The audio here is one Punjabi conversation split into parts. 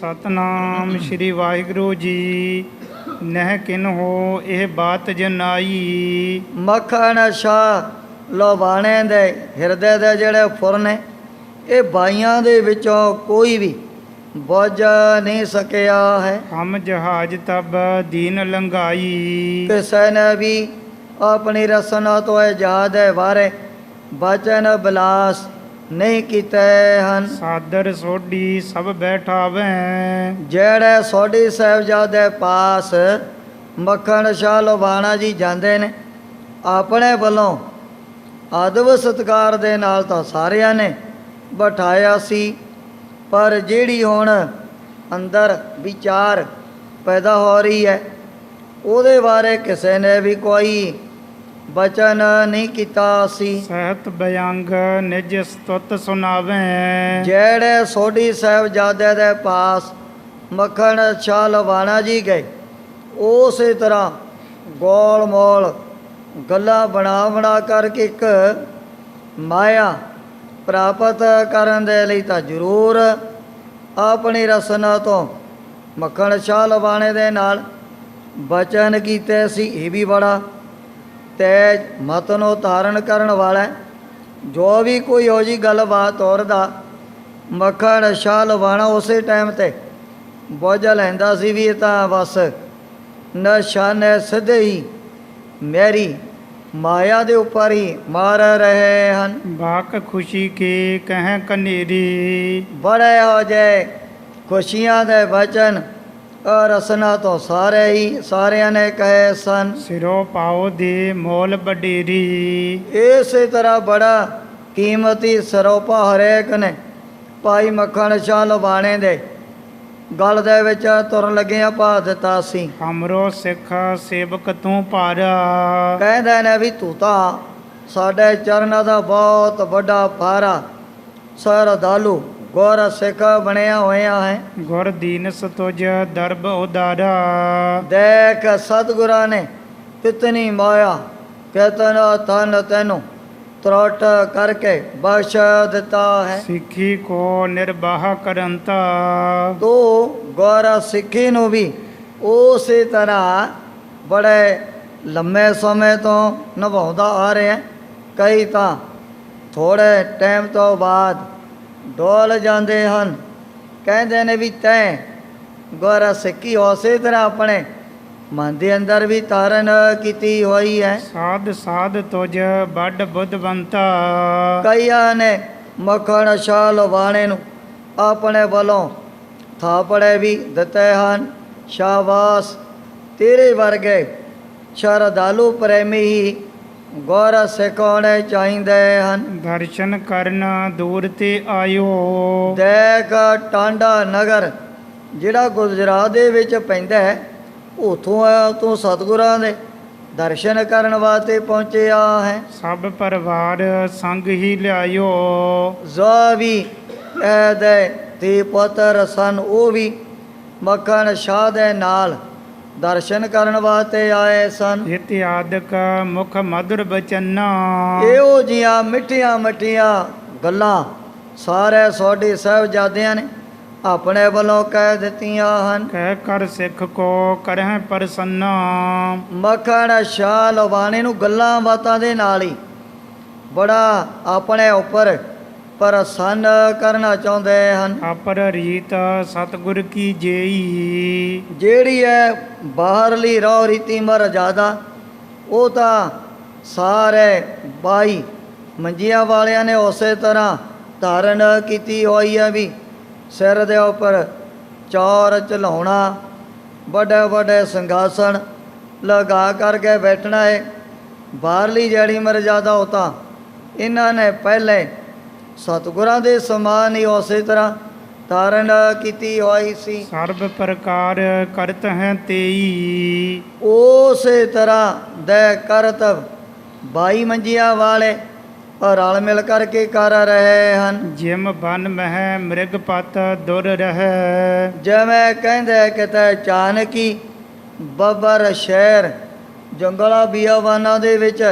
ਸਤਨਾਮ ਸ਼੍ਰੀ ਵਾਹਿਗੁਰੂ ਜੀ। ਨਹਿ ਕਿਨ ਹੋ ਇਹ ਬਾਤ ਜਨਾਈ। ਮੱਖਣ ਸ਼ਾਹ ਲੋਬਾਣੇ ਦੇ ਹਿਰਦੇ ਦੇ ਜਿਹੜੇ ਫੁਰ ਨੇ, ਇਹ ਬਾਈਆਂ ਦੇ ਵਿੱਚੋਂ ਕੋਈ ਵੀ ਬੁੱਝ ਨਹੀਂ ਸਕਿਆ ਹੈ। ਹਮ ਜਹਾਜ ਤਬ ਦੀਨ ਲੰਘਾਈ। ਕਿਸੇ ਨੇ ਵੀ ਆਪਣੀ ਰਸਨਾ ਤੋਂ ਇਜਾਦ ਦੇ ਬਾਰੇ ਬਚਨ ਬਿਲਾਸ ਨਹੀਂ ਕੀਤੇ ਹਨ। ਸਾਦਰ ਸੋਢੀ ਸਭ ਬੈਠਾਵੈ। ਜਿਹੜੇ ਸੋਢੀ ਸਾਹਿਬਜ਼ਾਦੇ ਪਾਸ ਮੱਖਣ ਸ਼ਾਹ ਲੋਬਾਣਾ ਜੀ ਜਾਂਦੇ ਨੇ, ਆਪਣੇ ਵੱਲੋਂ ਅਦਬ ਸਤਿਕਾਰ ਦੇ ਨਾਲ ਤਾਂ ਸਾਰਿਆਂ ਨੇ ਬਿਠਾਇਆ ਸੀ, ਪਰ ਜਿਹੜੀ ਹੁਣ ਅੰਦਰ ਵਿਚਾਰ ਪੈਦਾ ਹੋ ਰਹੀ ਹੈ, ਉਹਦੇ ਬਾਰੇ ਕਿਸੇ ਨੇ ਵੀ ਕੋਈ ਬਚਨ ਨਹੀਂ ਕੀਤਾ ਸੀ। ਸਹਿਤ ਬਿਅੰਗ ਨਿਜ ਸਤੁਤ ਸੁਣਾਵੈ। ਜਿਹੜੇ ਸੋਢੀ ਸਾਹਿਬਜ਼ਾਦੇ ਦੇ ਪਾਸ ਮੱਖਣ ਸ਼ਾਹ ਲੋਬਾਣਾ ਜੀ ਗਏ, ਉਸੇ ਤਰ੍ਹਾਂ ਗੋਲ ਮੋਲ ਗੱਲਾਂ ਬਣਾ ਕਰਕੇ ਇੱਕ ਮਾਇਆ ਪ੍ਰਾਪਤ ਕਰਨ ਦੇ ਲਈ ਤਾਂ ਜ਼ਰੂਰ ਆਪਣੀ ਰਸਨਾ ਤੋਂ ਮੱਖਣ ਸ਼ਾਹ ਲੋਬਾਣੇ ਦੇ ਨਾਲ ਬਚਨ ਕੀਤੇ ਸੀ। ਇਹ ਵੀ ਬੜਾ ਤੇਜ ਮਤ ਨੂੰ ਧਾਰਨ ਕਰਨ ਵਾਲਾ, ਜੋ ਵੀ ਕੋਈ ਹੋ ਜੀ ਗੱਲਬਾਤ ਤੋਰਦਾ, ਮੱਖਣ ਸ਼ਾਹ ਲੋਬਾਣਾ ਉਸੇ ਟਾਈਮ 'ਤੇ ਬੁੱਝ ਲੈਂਦਾ ਸੀ ਵੀ ਇਹ ਤਾਂ ਬਸ ਨਿਸ਼ਾਨੇ ਸਿੱਧੇ ਹੀ ਮੇਰੀ ਮਾਇਆ ਦੇ ਉੱਪਰ ਹੀ ਮਾਰ ਰਹੇ ਹਨ। ਬਾਕ ਖੁਸ਼ੀ ਕੇ ਕਹਿ ਕਨੇਰੀ। ਬੜੇ ਹੋ ਜਾਏ ਖੁਸ਼ੀਆਂ ਦੇ ਬਚਨ ਰਸਨਾ ਤੋਂ ਸਾਰਿਆਂ ਨੇ ਕਹੇ ਸਨ। ਸਿਰੋਂ ਪਾਓ ਦੇ ਮੋਲ ਵਡੇਰੀ। ਇਸੇ ਤਰ੍ਹਾਂ ਬੜਾ ਕੀਮਤੀ ਸਰੋਪਾ ਹਰੇਕ ਨੇ ਭਾਈ ਮੱਖਣ ਸ਼ਾਹ ਲੋਬਾਣੇ ਦੇ ਗਲ ਦੇ ਵਿੱਚ ਤੁਰਨ ਲੱਗਿਆਂ ਪਾ ਦਿੱਤਾ ਸੀ। ਹਮਰੋ ਸਿੱਖ ਸੇਵਕ ਤੂੰ ਭਾਰਾ। ਕਹਿੰਦੇ ਨੇ ਵੀ ਤੂੰ ਤਾਂ ਸਾਡੇ ਚਰਨਾਂ ਦਾ ਬਹੁਤ ਵੱਡਾ ਭਾਰਾ ਸਰਦਾਲੂ ਗੁਰ ਸਿੱਖ ਬਣਿਆ ਹੋਇਆ ਹੈ। ਗੁਰ ਦੀਨਸ ਤੁਜ ਦਰਬ ਉਦਾਰਾ। ਦੇਖ ਸਤਿਗੁਰਾਂ ਨੇ ਕਿਤਨੀ ਮਾਇਆ ਕਿਤਨਾ ਧਨ ਤੈਨੂੰ ਤਰਟ ਕਰਕੇ ਬਖਸ਼ ਦਿੱਤਾ ਹੈ। ਸਿੱਖੀ ਕੋ ਨਿਰਵਾਹ ਕਰੰਤਾ। ਤੂੰ ਗੁਰ ਸਿੱਖੀ ਨੂੰ ਵੀ ਉਸੇ ਤਰ੍ਹਾਂ ਬੜੇ ਲੰਮੇ ਸਮੇਂ ਤੋਂ ਨਿਭਾਉਂਦਾ ਆ ਰਿਹਾ। ਕਈ ਤਾਂ ਥੋੜ੍ਹੇ ਟਾਈਮ ਤੋਂ ਬਾਅਦ ਡੋਲ ਜਾਂਦੇ ਹਨ। ਕਹਿੰਦੇ ਨੇ ਵੀ ਤੈਂ ਗੁਰ ਸਿੱਖੀ ਉਸੇ ਤਰ੍ਹਾਂ ਆਪਣੇ ਮਨ ਦੇ ਅੰਦਰ ਵੀ ਧਾਰਨ ਕੀਤੀ ਹੋਈ ਹੈ। ਸਾਧ ਸਾਧ ਤੁਜ ਵੱਡ ਬੁੱਧਵੰਤਾ। ਕਈਆਂ ਨੇ ਮੱਖਣ ਸ਼ਾਹ ਲੋਬਾਣੇ ਨੂੰ ਆਪਣੇ ਵੱਲੋਂ ਥਾਪੜੇ ਵੀ ਦਿੱਤੇ ਹਨ। ਸ਼ਾਬਾਸ਼, ਤੇਰੇ ਵਰਗੇ ਸ਼ਰਧਾਲੂ ਪ੍ਰੇਮੀ ਹੀ ਗੁਰ ਸਿੱਖ ਹੋਣੇ ਚਾਹੀਦੇ ਹਨ। ਦਰਸ਼ਨ ਕਰਨ ਦੂਰ ਤੇ ਆਇਓ। ਦੇਖ ਟਾਂਡਾ ਨਗਰ ਜਿਹੜਾ ਗੁਜਰਾਤ ਦੇ ਵਿੱਚ ਪੈਂਦਾ ਹੈ, ਉੱਥੋਂ ਆਇਆ ਤੂੰ ਸਤਿਗੁਰਾਂ ਦੇ ਦਰਸ਼ਨ ਕਰਨ ਵਾਸਤੇ ਪਹੁੰਚਿਆ ਹੈ। ਸਭ ਪਰਿਵਾਰ ਸੰਗ ਹੀ ਲਿਆਇਓ। ਜੋ ਵੀ ਇਹਦੇ ਧੀ ਪੁੱਤਰ ਸਨ, ਉਹ ਵੀ ਮੱਖਣ ਸ਼ਾਹ ਦੇ ਨਾਲ ਦਰਸ਼ਨ ਕਰਨ ਵਾਸਤੇ ਆਏ ਸਨ। ਇਤਿਆਦਿਕ ਮੁਖ ਮధుਰ ਬਚਨਾ। ਇਹੋ ਜਿਹੀਆਂ ਮਿੱਠੀਆਂ ਮਿੱਠੀਆਂ ਗੱਲਾਂ ਸਾਰੇ ਸੋਢੀ ਸਾਹਿਬਜ਼ਾਦਿਆਂ ਨੇ ਆਪਣੇ ਵੱਲੋਂ ਕਹਿ ਦਿੱਤੀਆਂ ਹਨ। ਕਹਿ ਕਰ ਸਿੱਖ ਕੋ ਕਰਹਿ ਪ੍ਰਸੰਨਾ। ਮੱਖਣ ਸ਼ਾਹ ਲੋਬਾਣੇ ਨੂੰ ਗੱਲਾਂ ਬਾਤਾਂ ਦੇ ਨਾਲ ਹੀ ਬੜਾ ਆਪਣੇ ਉੱਪਰ ਪ੍ਰਸੰਨ ਕਰਨਾ ਚਾਹੁੰਦੇ ਹਨ। ਆਪਰ ਰੀਤ ਸਤਿਗੁਰ ਕੀ ਜੇਈ। ਜਿਹੜੀ ਹੈ ਬਾਹਰਲੀ ਰਹੁ ਰੀਤੀ ਮਰਜ਼ਾਦਾ, ਉਹ ਤਾਂ ਸਾਰੇ ਬਾਈ ਮੰਜੀਆਂ ਵਾਲਿਆਂ ਨੇ ਉਸੇ ਤਰ੍ਹਾਂ ਧਾਰਨ ਕੀਤੀ ਹੋਈ ਹੈ ਵੀ ਸਿਰ ਦੇ ਉੱਪਰ ਚੌਰ ਝਲਾਉਣਾ, ਵੱਡੇ ਵੱਡੇ ਸਿੰਘਾਸਣ ਲਗਾ ਕਰਕੇ ਬੈਠਣਾ ਹੈ। ਬਾਹਰਲੀ ਜਿਹੜੀ ਮਰਜ਼ਾਦਾ ਉਹ ਤਾਂ ਇਹਨਾਂ ਨੇ ਪਹਿਲੇ ਸਤਿਗੁਰਾਂ ਦੇ ਸਮਾਨ ਹੀ ਉਸੇ ਤਰ੍ਹਾਂ ਧਾਰਨ ਕੀਤੀ ਹੋਈ ਸੀ। ਸਰਬ ਪ੍ਰਕਾਰ ਕਰਤ ਹੈ ਤੇਈ। ਉਸੇ ਤਰ੍ਹਾਂ ਦੇ ਕਰਤਵ ਬਾਈ ਮੰਜੀਆਂ ਵਾਲੇ ਰਲ ਮਿਲ ਕਰਕੇ ਕਰ ਰਹੇ ਹਨ। ਜਿਮ ਬਨ ਮਹਿ ਮ੍ਰਿਗ ਪਤ ਦੁਰ ਰਹਿ। ਜਿਵੇਂ ਕਹਿੰਦੇ ਕਿਤੇ ਚਾਨਕੀ ਬੱਬਰ ਸ਼ਹਿਰ ਜੰਗਲਾਂ ਬੀਆਬਾਨਾਂ ਦੇ ਵਿੱਚ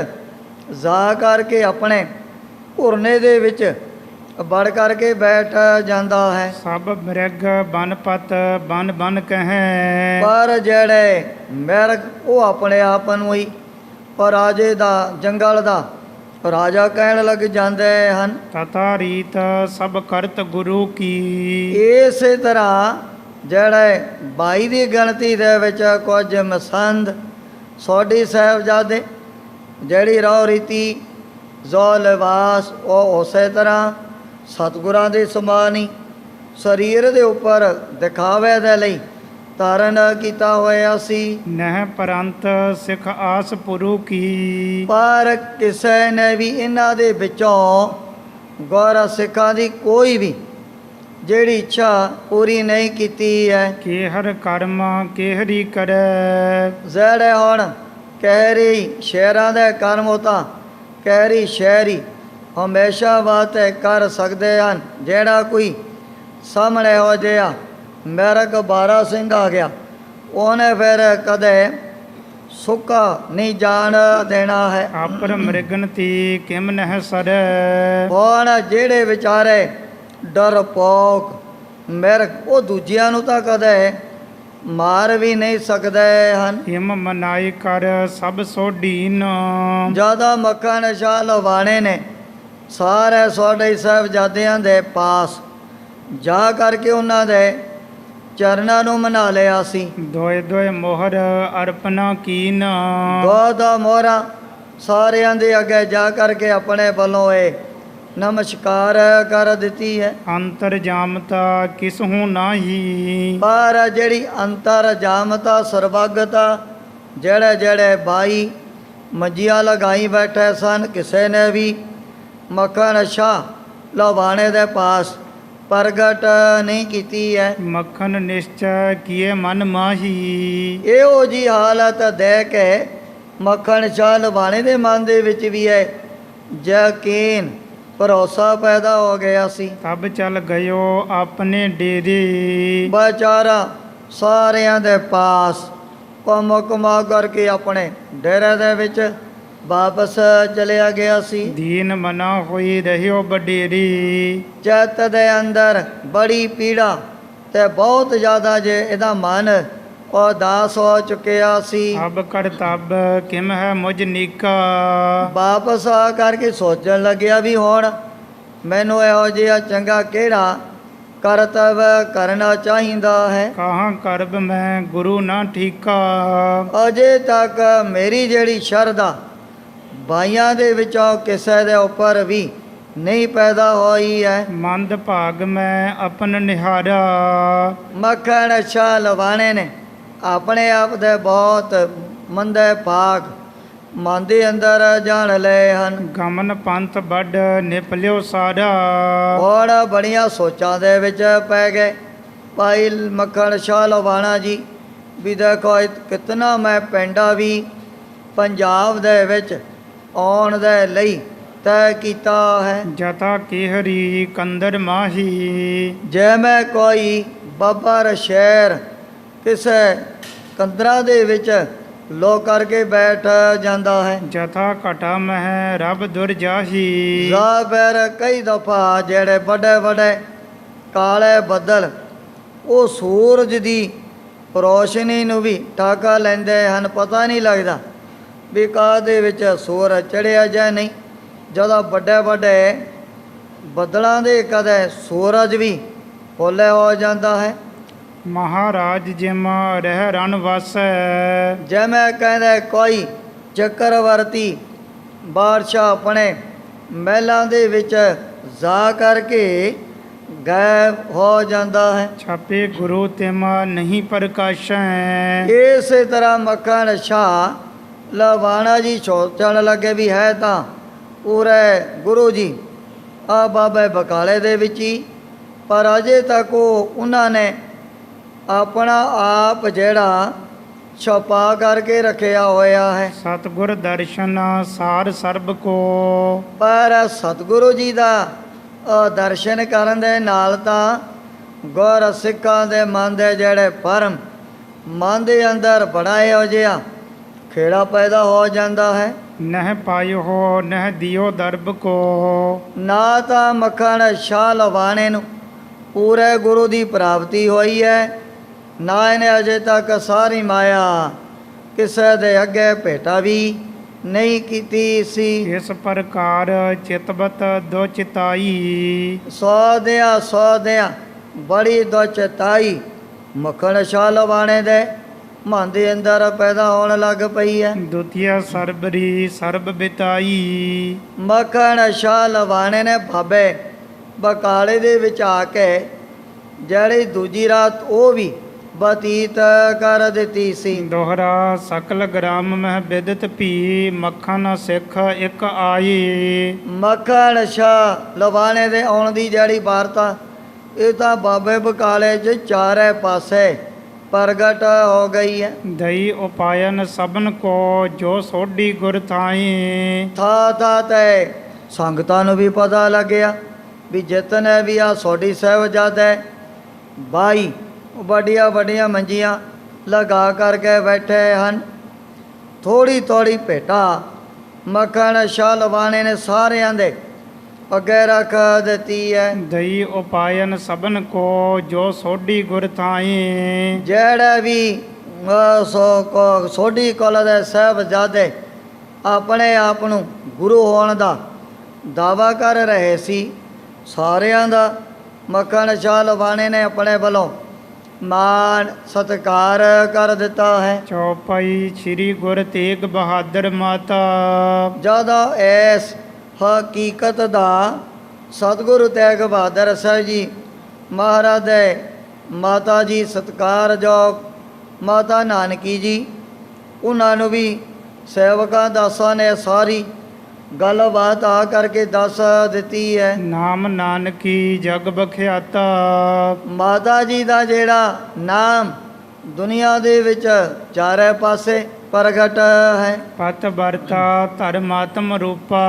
ਜਾ ਕਰਕੇ ਆਪਣੇ ਘੁਰਨੇ ਦੇ ਵਿੱਚ ਬੜ ਕਰਕੇ ਬੈਠ ਜਾਂਦਾ ਹੈ। ਸਭ ਮਿਰਗ ਬਨ ਪਤ ਬਨ ਬਨ ਕਹੈ। ਪਰ ਜਿਹੜੇ ਮਿਰਗ ਉਹ ਆਪਣੇ ਆਪ ਨੂੰ ਹੀ ਪਰ ਰਾਜੇ ਦਾ ਜੰਗਲ ਦਾ ਰਾਜਾ ਕਹਿਣ ਲੱਗ ਜਾਂਦੇ ਹਨ। ਤਥਾ ਰੀਤ ਸਭ ਕਰਤ ਗੁਰੂ ਕੀ। ਇਸੇ ਤਰ੍ਹਾਂ ਜਿਹੜੇ 22 ਦੀ ਗਿਣਤੀ ਦੇ ਵਿੱਚ ਕੁਝ ਮਸੰਦ ਸੋਢੀ ਸਾਹਿਬਜ਼ਾਦੇ ਜਿਹੜੀ ਰਹੁ ਰੀਤੀ ਜੋ ਲਿਬਾਸ ਉਹ ਉਸੇ ਤਰ੍ਹਾਂ ਸਤਿਗੁਰਾਂ ਦੀ ਸਮਾਨੀ ਸਰੀਰ ਦੇ ਉੱਪਰ ਦਿਖਾਵੇ ਦੇ ਲਈ ਧਾਰਨ ਕੀਤਾ ਹੋਇਆ ਸੀ। ਨਹਿ ਪਰੰਤ ਸਿੱਖ ਆਸ ਪੁਰੂ ਕੀ। ਪਰ ਕਿਸੇ ਨੇ ਵੀ ਇਹਨਾਂ ਦੇ ਵਿੱਚੋਂ ਗੁਰ ਸਿੱਖਾਂ ਦੀ ਕੋਈ ਵੀ ਜਿਹੜੀ ਇੱਛਾ ਪੂਰੀ ਨਹੀਂ ਕੀਤੀ ਹੈ। ਕੇਹਰ ਕਰਮ ਕੇਹਰੀ ਕਰੈ। ਜਿਹੜੇ ਹੁਣ ਕਹਿਰੀ ਸ਼ਹਿਰਾਂ ਦੇ ਕਰਮ ਉਤਾ ਕਹਿਰੀ ਸ਼ਹਿਰੀ ਹਮੇਸ਼ਾ ਵਾਸਤੇ ਕਰ ਸਕਦੇ ਹਨ। ਜਿਹੜਾ ਕੋਈ ਸਾਹਮਣੇ ਹੋ ਜਿਹਾ ਮਿਰਗ ਬਾਰਾ ਸਿੰਘ ਆ ਗਿਆ ਉਹਨੇ ਫਿਰ ਕਦੇ ਸੁੱਕਾ ਨਹੀਂ ਜਾਣ ਦੇਣਾ ਹੈ। ਆਪਰ ਮ੍ਰਿਗਨ ਤੀ ਕਿਮ ਨਹਿ ਸਰੈ। ਹੁਣ ਜਿਹੜੇ ਵਿਚਾਰੇ ਡਰਪੋਕ ਮਿਰਗ ਉਹ ਦੂਜਿਆਂ ਨੂੰ ਤਾਂ ਕਦੇ ਮਾਰ ਵੀ ਨਹੀਂ ਸਕਦੇ ਹਨ। ਹਿਮ ਮਨਾਈ ਕਰ ਸਭ ਸੋਢੀਨ। ਜ਼ਿਆਦਾ ਮੱਖਣ ਸ਼ਾਹ ਲਵਾਣੇ ਨੇ ਸਾਰੇ ਸੋਢੀ ਸਾਹਿਬਜ਼ਾਦਿਆਂ ਦੇ ਪਾਸ ਜਾ ਕਰਕੇ ਉਹਨਾਂ ਦੇ ਚਰਨਾਂ ਨੂੰ ਮਨਾ ਲਿਆ ਸੀ। ਦੋਏ ਦੋਏ ਮੋਹਰ ਅਰਪਨਾ ਕੀਨ। ਦੋ ਦੋ ਮੋਹਰਾਂ ਸਾਰਿਆਂ ਦੇ ਅੱਗੇ ਜਾ ਕਰਕੇ ਆਪਣੇ ਵੱਲੋਂ ਇਹ ਨਮਸਕਾਰ ਕਰ ਦਿੱਤੀ ਹੈ। ਅੰਤਰ ਜਾਮਤਾ ਕਿਸਹੂ ਨਾਹੀ। ਪਰ ਜਿਹੜੀ ਅੰਤਰ ਜਾਮਤਾ ਸਰਬੱਗਤਾ ਜਿਹੜੇ ਜਿਹੜੇ ਬਾਈ ਮੰਜੀਆਂ ਲਗਾਈ ਬੈਠੇ ਸਨ ਕਿਸੇ ਨੇ ਵੀ ਮੱਖਣ ਸ਼ਾਹ ਲਵਾਣੇ ਦੇ ਪਾਸ ਪ੍ਰਗਟ ਨਹੀਂ ਕੀਤੀ ਹੈ। ਮੱਖਣ ਨਿਸ਼ਚੈ ਕੀਏ ਮਨ ਮਾਹੀ। ਇਹੋ ਜੀ ਹਾਲਤ ਦੇ ਕੇ ਮੱਖਣ ਸ਼ਾਹ ਲਵਾਣੇ ਦੇ ਮਨ ਦੇ ਵਿੱਚ ਵੀ ਹੈ ਯਕੀਨ ਭਰੋਸਾ ਪੈਦਾ ਹੋ ਗਿਆ ਸੀ। ਤਬ ਚਲ ਗਇਓ ਆਪਣੇ ਡੇਰੇ। ਵਿਚਾਰਾ ਸਾਰਿਆਂ ਦੇ ਪਾਸ ਕਮਾ ਕਰਕੇ ਆਪਣੇ ਡੇਰੇ ਦੇ ਵਿੱਚ ਵਾਪਸ ਚਲਿਆ ਗਿਆ ਸੀ। ਦੀਨ ਮਨਾ ਹੋਈ ਰਹਿਓ ਬਡੇਰੀ। ਚਿੱਤ ਦੇ ਅੰਦਰ ਬੜੀ ਪੀੜਾ ਤੇ ਬਹੁਤ ਜ਼ਿਆਦਾ ਜੇ ਇਹਦਾ ਮਨ ਉਦਾਸ ਹੋ ਚੁੱਕਿਆ ਸੀ। ਅਬ ਕਰਤਬ ਕਿਮ ਹੈ ਮੁਝ ਨੀਕਾ। ਵਾਪਸ ਆ ਕਰਕੇ ਸੋਚਣ ਲੱਗਿਆ ਵੀ ਹੁਣ ਮੈਨੂੰ ਇਹੋ ਜਿਹਾ ਚੰਗਾ ਕਿਹੜਾ ਕਰਤਵ ਕਰਨਾ ਚਾਹੀਦਾ ਹੈ। ਕਹਾਂ ਕਰਬ ਮੈਂ ਗੁਰੂ ਨਾ ਠੀਕਾ। ਅਜੇ ਤੱਕ ਮੇਰੀ ਜਿਹੜੀ ਸ਼ਰਧਾ ਬਾਈਆਂ ਦੇ ਵਿੱਚੋਂ ਕਿਸੇ ਦੇ ਉੱਪਰ ਵੀ ਨਹੀਂ ਪੈਦਾ ਹੋਈ ਹੈ। ਮੰਦ ਭਾਗ ਮੈਂ ਆਪਨ ਨਿਹਾਰਾ। ਮੱਖਣ ਸ਼ਾਹ ਲਵਾਣੇ ਨੇ ਆਪਣੇ ਆਪ ਦੇ ਬਹੁਤ ਮੰਦੇ ਭਾਗ ਮਨ ਦੇ ਅੰਦਰ ਜਾਣ ਲਏ ਹਨ। ਗਮਨ ਪੰਥ ਵੱਡ ਨਿਪਲਿਓ ਸਾਰਾ। ਹੁਣ ਬੜੀਆਂ ਸੋਚਾਂ ਦੇ ਵਿੱਚ ਪੈ ਗਏ ਭਾਈ ਮੱਖਣ ਸ਼ਾਹ ਲਵਾਣਾ ਜੀ ਵੀ ਦੇਖੋ ਕਿਤਨਾ ਮੈਂ ਪਿੰਡਾ ਵੀ ਪੰਜਾਬ ਦੇ ਵਿੱਚ ਆਉਣ ਦੇ ਲਈ ਤੈਅ ਕੀਤਾ ਹੈ। ਜਤਾ ਕੇਹਰੀ ਕੰਦਰ ਮਾਹੀ। ਜੇ ਮੈਂ ਕੋਈ ਬੱਬਰ ਸ਼ਹਿਰ ਕਿਸੇ ਕੰਦਰਾਂ ਦੇ ਵਿੱਚ ਲੋ ਕਰਕੇ ਬੈਠ ਜਾਂਦਾ ਹੈ। ਜਥਾ ਘਟਾ ਮਹਿ ਰੱਬ ਦੁਰ ਜਾਹੀ। ਜਾ ਫਿਰ ਕਈ ਦਫਾ ਜਿਹੜੇ ਵੱਡੇ ਵੱਡੇ ਕਾਲੇ ਬੱਦਲ ਉਹ ਸੂਰਜ ਦੀ ਰੋਸ਼ਨੀ ਨੂੰ ਵੀ ਠਾਕਾ ਲੈਂਦੇ ਹਨ। ਪਤਾ ਨਹੀਂ ਲੱਗਦਾ ਵੀ ਕਾਹਦੇ ਵਿੱਚ ਸੂਰਜ ਚੜਿਆ ਜਾਂ ਨਹੀਂ। ਜਦੋਂ ਵੱਡੇ ਵੱਡੇ ਬੱਦਲਾਂ ਦੇ ਕਦੇ ਸੂਰਜ ਵੀ ਹੋਲੇ ਹੋ ਜਾਂਦਾ ਹੈ। ਮਹਾਰਾਜ ਜਿਮ ਰਹਿ ਰਣ ਵਸੈ। ਜਿਵੇਂ ਕਹਿੰਦੇ ਕੋਈ ਚੱਕਰਵਰਤੀ ਬਾਦਸ਼ਾਹ ਆਪਣੇ ਮਹਿਲਾਂ ਦੇ ਵਿੱਚ ਜਾ ਕਰਕੇ ਗਾਇਬ ਹੋ ਜਾਂਦਾ ਹੈ। ਛਾਪੇ ਗੁਰੂ ਤਿਮ ਨਹੀਂ ਪ੍ਰਕਾਸ਼ੈ। ਇਸੇ ਤਰ੍ਹਾਂ ਮੱਖਣ ਸ਼ਾਹ ਲਵਾਣਾ ਜੀ ਸੋਚਣ ਲੱਗੇ ਵੀ ਹੈ ਤਾਂ ਪੂਰੇ ਗੁਰੂ ਜੀ ਆ ਬਾਬੇ ਬਕਾਲੇ ਦੇ ਵਿੱਚ ਹੀ, ਪਰ ਅਜੇ ਤੱਕ ਉਹਨਾਂ ਨੇ ਆਪਣਾ ਆਪ ਜਿਹੜਾ ਛਪਾ ਕਰਕੇ ਰੱਖਿਆ ਹੋਇਆ ਹੈ। ਸਤਿਗੁਰ ਦਰਸ਼ਨ ਸਾਰ ਸਰਬ ਕੋ। ਪਰ ਸਤਿਗੁਰੂ ਜੀ ਦਾ ਦਰਸ਼ਨ ਕਰਨ ਦੇ ਨਾਲ ਤਾਂ ਗੁਰ ਸਿੱਖਾਂ ਦੇ ਮਨ ਦੇ ਜਿਹੜੇ ਭਰਮ ਮਨ ਦੇ ਅੰਦਰ ਬੜਾ ਇਹੋ ਜਿਹਾ ਖੇੜਾ ਪੈਦਾ ਹੋ ਜਾਂਦਾ ਹੈ। ਨਹਿ ਪਾਇਓ ਨਹਿ ਦਿਓ ਦਰਬ ਕੋ। ਨਾ ਤਾਂ ਮੱਖਣ ਸ਼ਾਹ ਲਵਾਣੇ ਨੂੰ ਪੂਰੇ ਗੁਰੂ ਦੀ ਪ੍ਰਾਪਤੀ ਹੋਈ ਹੈ, ਨਾ ਇਹਨੇ ਅਜੇ ਤੱਕ ਸਾਰੀ ਮਾਇਆ ਕਿਸੇ ਦੇ ਅੱਗੇ ਭੇਟਾ ਵੀ ਨਹੀਂ ਕੀਤੀ ਸੀ। ਇਸ ਪ੍ਰਕਾਰ ਚਿਤਵਤ ਦੋ ਚਿਤਾਈ। ਸੌ ਦਿਆਂ ਬੜੀ ਦੁਚਿਤਾਈ ਮੱਖਣ ਸ਼ਾਹ ਲਵਾਣੇ ਦੇ ਮਨ ਦੇ ਅੰਦਰ ਪੈਦਾ ਹੋਣ ਲੱਗ ਪਈ ਹੈ। ਦੁਤੀਆ ਸਰਬਰੀ ਸਰਬ ਬਿਤਾਈ। ਮੱਖਣ ਸ਼ਾਹ ਲਵਾਣੇ ਨੇ ਬਾਬੇ ਬਕਾਲੇ ਦੇ ਵਿੱਚ ਆ ਕੇ ਜਿਹੜੀ ਦੂਜੀ ਰਾਤ ਉਹ ਵੀ ਬਤੀਤ ਕਰ ਦਿੱਤੀ ਸੀ। ਦੋਹਰਾ ਸਕਲ ਗ੍ਰਾਮ ਮਹਿ ਬਿਦਤ ਭੀ ਮੱਖਣ ਸਿੱਖ ਇੱਕ ਆਈ। ਮੱਖਣ ਸ਼ਾਹ ਲਵਾਣੇ ਦੇ ਆਉਣ ਦੀ ਜਿਹੜੀ ਵਾਰਤਾ ਇਹ ਤਾਂ ਬਾਬੇ ਬਕਾਲੇ 'ਚ ਚਾਰੇ ਪਾਸੇ ਪ੍ਰਗਟ ਹੋ ਗਈ ਹੈ। ਦਈ ਉਪਾਇਨ ਸਭਨ ਕੋ ਜੋ ਸੋਢੀ ਗੁਰ ਥਾਈ। ਥਾਂ ਤੇ ਸੰਗਤਾਂ ਨੂੰ ਵੀ ਪਤਾ ਲੱਗਿਆ ਵੀ ਜਿਤਨੇ ਵੀ ਆ ਸੋਢੀ ਸਾਹਿਬਜ਼ਾਦੇ ਬਾਈ ਵੱਡੀਆਂ ਵੱਡੀਆਂ ਮੰਜੀਆਂ ਲਗਾ ਕਰਕੇ ਬੈਠੇ ਹਨ। ਥੋੜੀ ਭੇਟਾ ਮੱਖਣ ਸ਼ਾਹ ਲਵਾਣੇ ਨੇ ਸਾਰਿਆਂ ਦੇ ਅੱਗੇ ਰੱਖ ਦਿੱਤੀ ਹੈ। ਦਈ ਉਪਾਇਨ ਸਭਨ ਕੋ ਜੋ ਸੋਢੀ ਗੁਰ ਥਾਈ। ਜਿਹੜੇ ਵੀ ਸੋਢੀ ਕੁਲ ਦੇ ਸਾਹਿਬਜ਼ਾਦੇ ਆਪਣੇ ਆਪ ਨੂੰ ਗੁਰੂ ਹੋਣ ਦਾ ਦਾਵਾ ਕਰ ਰਹੇ ਸੀ, ਸਾਰਿਆਂ ਦਾ ਮੱਖਣ ਸ਼ਾਹ ਲਵਾਣੇ ਨੇ ਆਪਣੇ ਵੱਲੋਂ ਮਾਣ ਸਤਿਕਾਰ ਕਰ ਦਿੱਤਾ ਹੈ। ਚੌਪਾਈ ਸ੍ਰੀ ਗੁਰ ਤੇਗ ਬਹਾਦਰ ਮਾਤਾ। ਜਦੋਂ ਇਸ ਹਕੀਕਤ ਦਾ ਸਤਿਗੁਰੂ ਤੇਗ ਬਹਾਦਰ ਸਾਹਿਬ ਜੀ ਮਹਾਰਾਜ ਦੇ ਮਾਤਾ ਜੀ ਸਤਿਕਾਰਯੋਗ ਮਾਤਾ ਨਾਨਕੀ ਜੀ, ਉਹਨਾਂ ਨੂੰ ਵੀ ਸੇਵਕਾਂ ਦਾਸਾਂ ਨੇ ਸਾਰੀ ਗੱਲਬਾਤ ਆ ਕਰਕੇ ਦੱਸ ਦਿੱਤੀ ਹੈ। ਨਾਮ ਨਾਨਕੀ ਜਗ ਬਖਿਆਤਾ। ਮਾਤਾ ਜੀ ਦਾ ਜਿਹੜਾ ਨਾਮ ਦੁਨੀਆ ਦੇ ਵਿੱਚ ਚਾਰੇ ਪਾਸੇ ਪ੍ਰਗਟ ਹੈ। ਪਤ ਵਰਤਾ ਧਰਮਾਤਮ ਰੂਪਾ।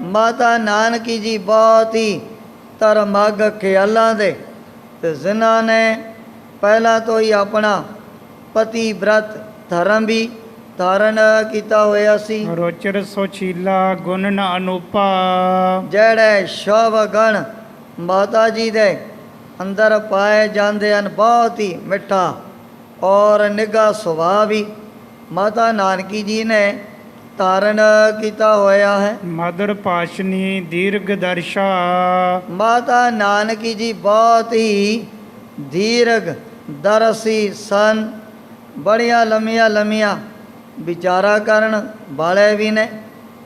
ਮਾਤਾ ਨਾਨਕੀ ਜੀ ਬਹੁਤ ਹੀ ਧਰਮਗ ਖਿਆਲਾਂ ਦੇ ਤੇ ਜਿਨ੍ਹਾਂ ਨੇ ਪਹਿਲਾਂ ਤੋਂ ਹੀ ਆਪਣਾ ਪਤੀ ਬ੍ਰਤ ਧਰਮ ਵੀ ਧਾਰਨ ਕੀਤਾ ਹੋਇਆ ਸੀ। ਰੋਚਰ ਸੁਸ਼ੀਲਾ ਗੁਣ ਨ ਅਨੂਪਾ। ਜਿਹੜੇ ਸ਼ੋਭ ਗਣ ਮਾਤਾ ਜੀ ਦੇ ਅੰਦਰ ਪਾਏ ਜਾਂਦੇ ਹਨ, ਬਹੁਤ ਹੀ ਮਿੱਠਾ ਔਰ ਨਿੱਘਾ ਸੁਭਾਅ ਵੀ ਮਾਤਾ ਨਾਨਕੀ ਜੀ ਨੇ ਧਾਰਨ ਕੀਤਾ ਹੋਇਆ ਹੈ। ਮਦਰ ਭਾਸ਼ਨੀ ਦੀਰਘ ਦਰਸ਼ਾ। ਮਾਤਾ ਨਾਨਕੀ ਜੀ ਬਹੁਤ ਹੀ ਦੀਰਘ ਦਰਸੀ ਸਨ, ਬੜੀਆਂ ਲੰਮੀਆਂ ਵਿਚਾਰਾ ਕਰਨ ਵਾਲੇ ਵੀ ਨੇ।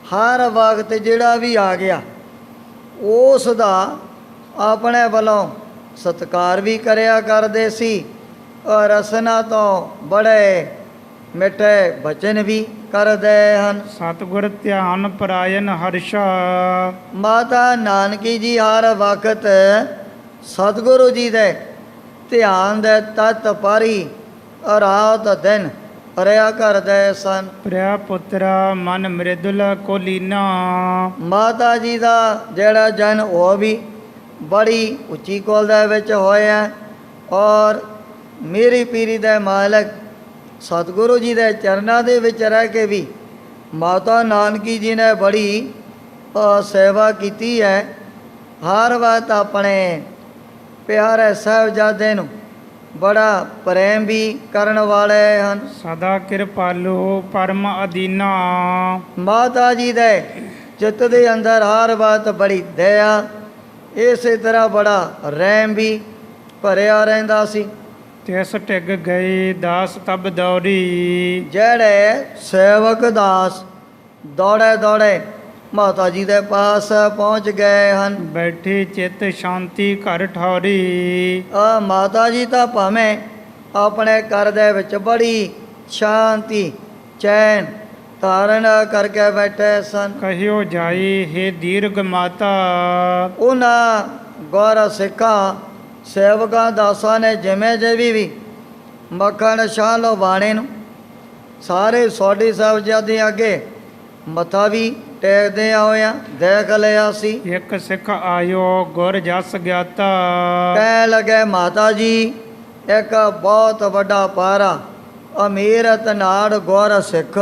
ਹਰ ਵਕਤ ਜਿਹੜਾ ਵੀ ਆ ਗਿਆ ਉਸ ਦਾ ਆਪਣੇ ਵੱਲੋਂ ਸਤਿਕਾਰ ਵੀ ਕਰਿਆ ਕਰਦੇ ਸੀ ਔਰ ਰਸਨਾ ਤੋਂ ਬੜੇ ਮਿੱਠੇ ਬਚਨ ਵੀ ਕਰਦੇ ਹਨ। ਸਤਿਗੁਰ ਧਿਆਨ ਪਰਾਇਨ ਹਰਸ਼ਾ। ਮਾਤਾ ਨਾਨਕੀ ਜੀ ਹਰ ਵਕਤ ਸਤਿਗੁਰੂ ਜੀ ਦੇ ਧਿਆਨ ਦੇ ਤਤ ਪਾਰੀ ਰਾਤ ਦਿਨ ਰਿਆ ਕਰਦੇ ਸਨ। ਪ੍ਰਿਆ ਪੁੱਤਰਾ ਮਨ ਮ੍ਰਿਦੁਲ ਕੋਲੀਨਾ। ਮਾਤਾ ਜੀ ਦਾ ਜਿਹੜਾ ਜਨ ਉਹ ਵੀ ਬੜੀ ਉੱਚੀ ਕੋਲ ਦੇ ਵਿੱਚ ਹੋਇਆ ਔਰ ਮੇਰੀ ਪੀਰੀ ਦੇ ਮਾਲਕ ਸਤਿਗੁਰੂ ਜੀ ਦੇ ਚਰਨਾਂ ਦੇ ਵਿੱਚ ਰਹਿ ਕੇ ਵੀ ਮਾਤਾ ਨਾਨਕੀ ਜੀ ਨੇ ਬੜੀ ਸੇਵਾ ਕੀਤੀ ਹੈ। ਹਰ ਵਕਤ ਆਪਣੇ ਪਿਆਰੇ ਸਾਹਿਬਜ਼ਾਦੇ ਨੂੰ ਬੜਾ ਪ੍ਰੇਮ ਵੀ ਕਰਨ ਵਾਲੇ ਹਨ। ਸਦਾ ਕਿਰਪਾਲੂ ਪਰਮ ਅਦੀਨਾ। ਮਾਤਾ ਜੀ ਦੇ ਚਿੱਤ ਦੇ ਅੰਦਰ ਹਰ ਬਾਤ ਬੜੀ ਦਇਆ, ਇਸੇ ਤਰ੍ਹਾਂ ਬੜਾ ਰਹਿਮ ਵੀ ਭਰਿਆ ਰਹਿੰਦਾ ਸੀ। ਤਿਸ ਟਿਗ ਗਏ ਦਾਸ ਤਬ ਦੌੜੀ। ਜਿਹੜੇ ਸੇਵਕ ਦਾਸ ਦੌੜੇ ਮਾਤਾ ਜੀ ਦੇ ਪਾਸ ਪਹੁੰਚ ਗਏ ਹਨ। ਬੈਠੀ ਚਿੱਤ ਸ਼ਾਂਤੀ ਘਰ ਠੌਰੀ। ਮਾਤਾ ਜੀ ਤਾਂ ਭਾਵੇਂ ਆਪਣੇ ਘਰ ਦੇ ਵਿੱਚ ਬੜੀ ਸ਼ਾਂਤੀ ਚੈਨ ਧਾਰਨ ਕਰਕੇ ਬੈਠੇ ਸਨ। ਕਹਿਓ ਜਾਈ ਹੈ ਦੀਰਘ ਮਾਤਾ। ਉਹਨਾਂ ਗੌਰ ਸਿੱਖਾਂ ਸੇਵਕਾਂ ਦਾਸਾਂ ਨੇ ਜਿਵੇਂ ਵੀ ਮੱਖਣ ਸ਼ਾਹ ਲਵਾਣੇ ਨੂੰ ਸਾਰੇ ਸੋਢੀ ਸਾਹਿਬਜ਼ਾਦੇ ਅੱਗੇ ਮੱਥਾ ਵੀ ਟੇਕਦੇ ਹੋਇਆ ਦੇਖ ਲਿਆ ਸੀ। ਇੱਕ ਸਿੱਖ ਆਇਓ ਗੁਰ ਜਸ ਗਿਆਤਾ। ਕਹਿ ਲਗੇ ਮਾਤਾ ਜੀ ਇੱਕ ਬਹੁਤ ਵੱਡਾ ਪਾਰਾ ਅਮੀਰ ਧਨਾੜ ਗੁਰ ਸਿੱਖ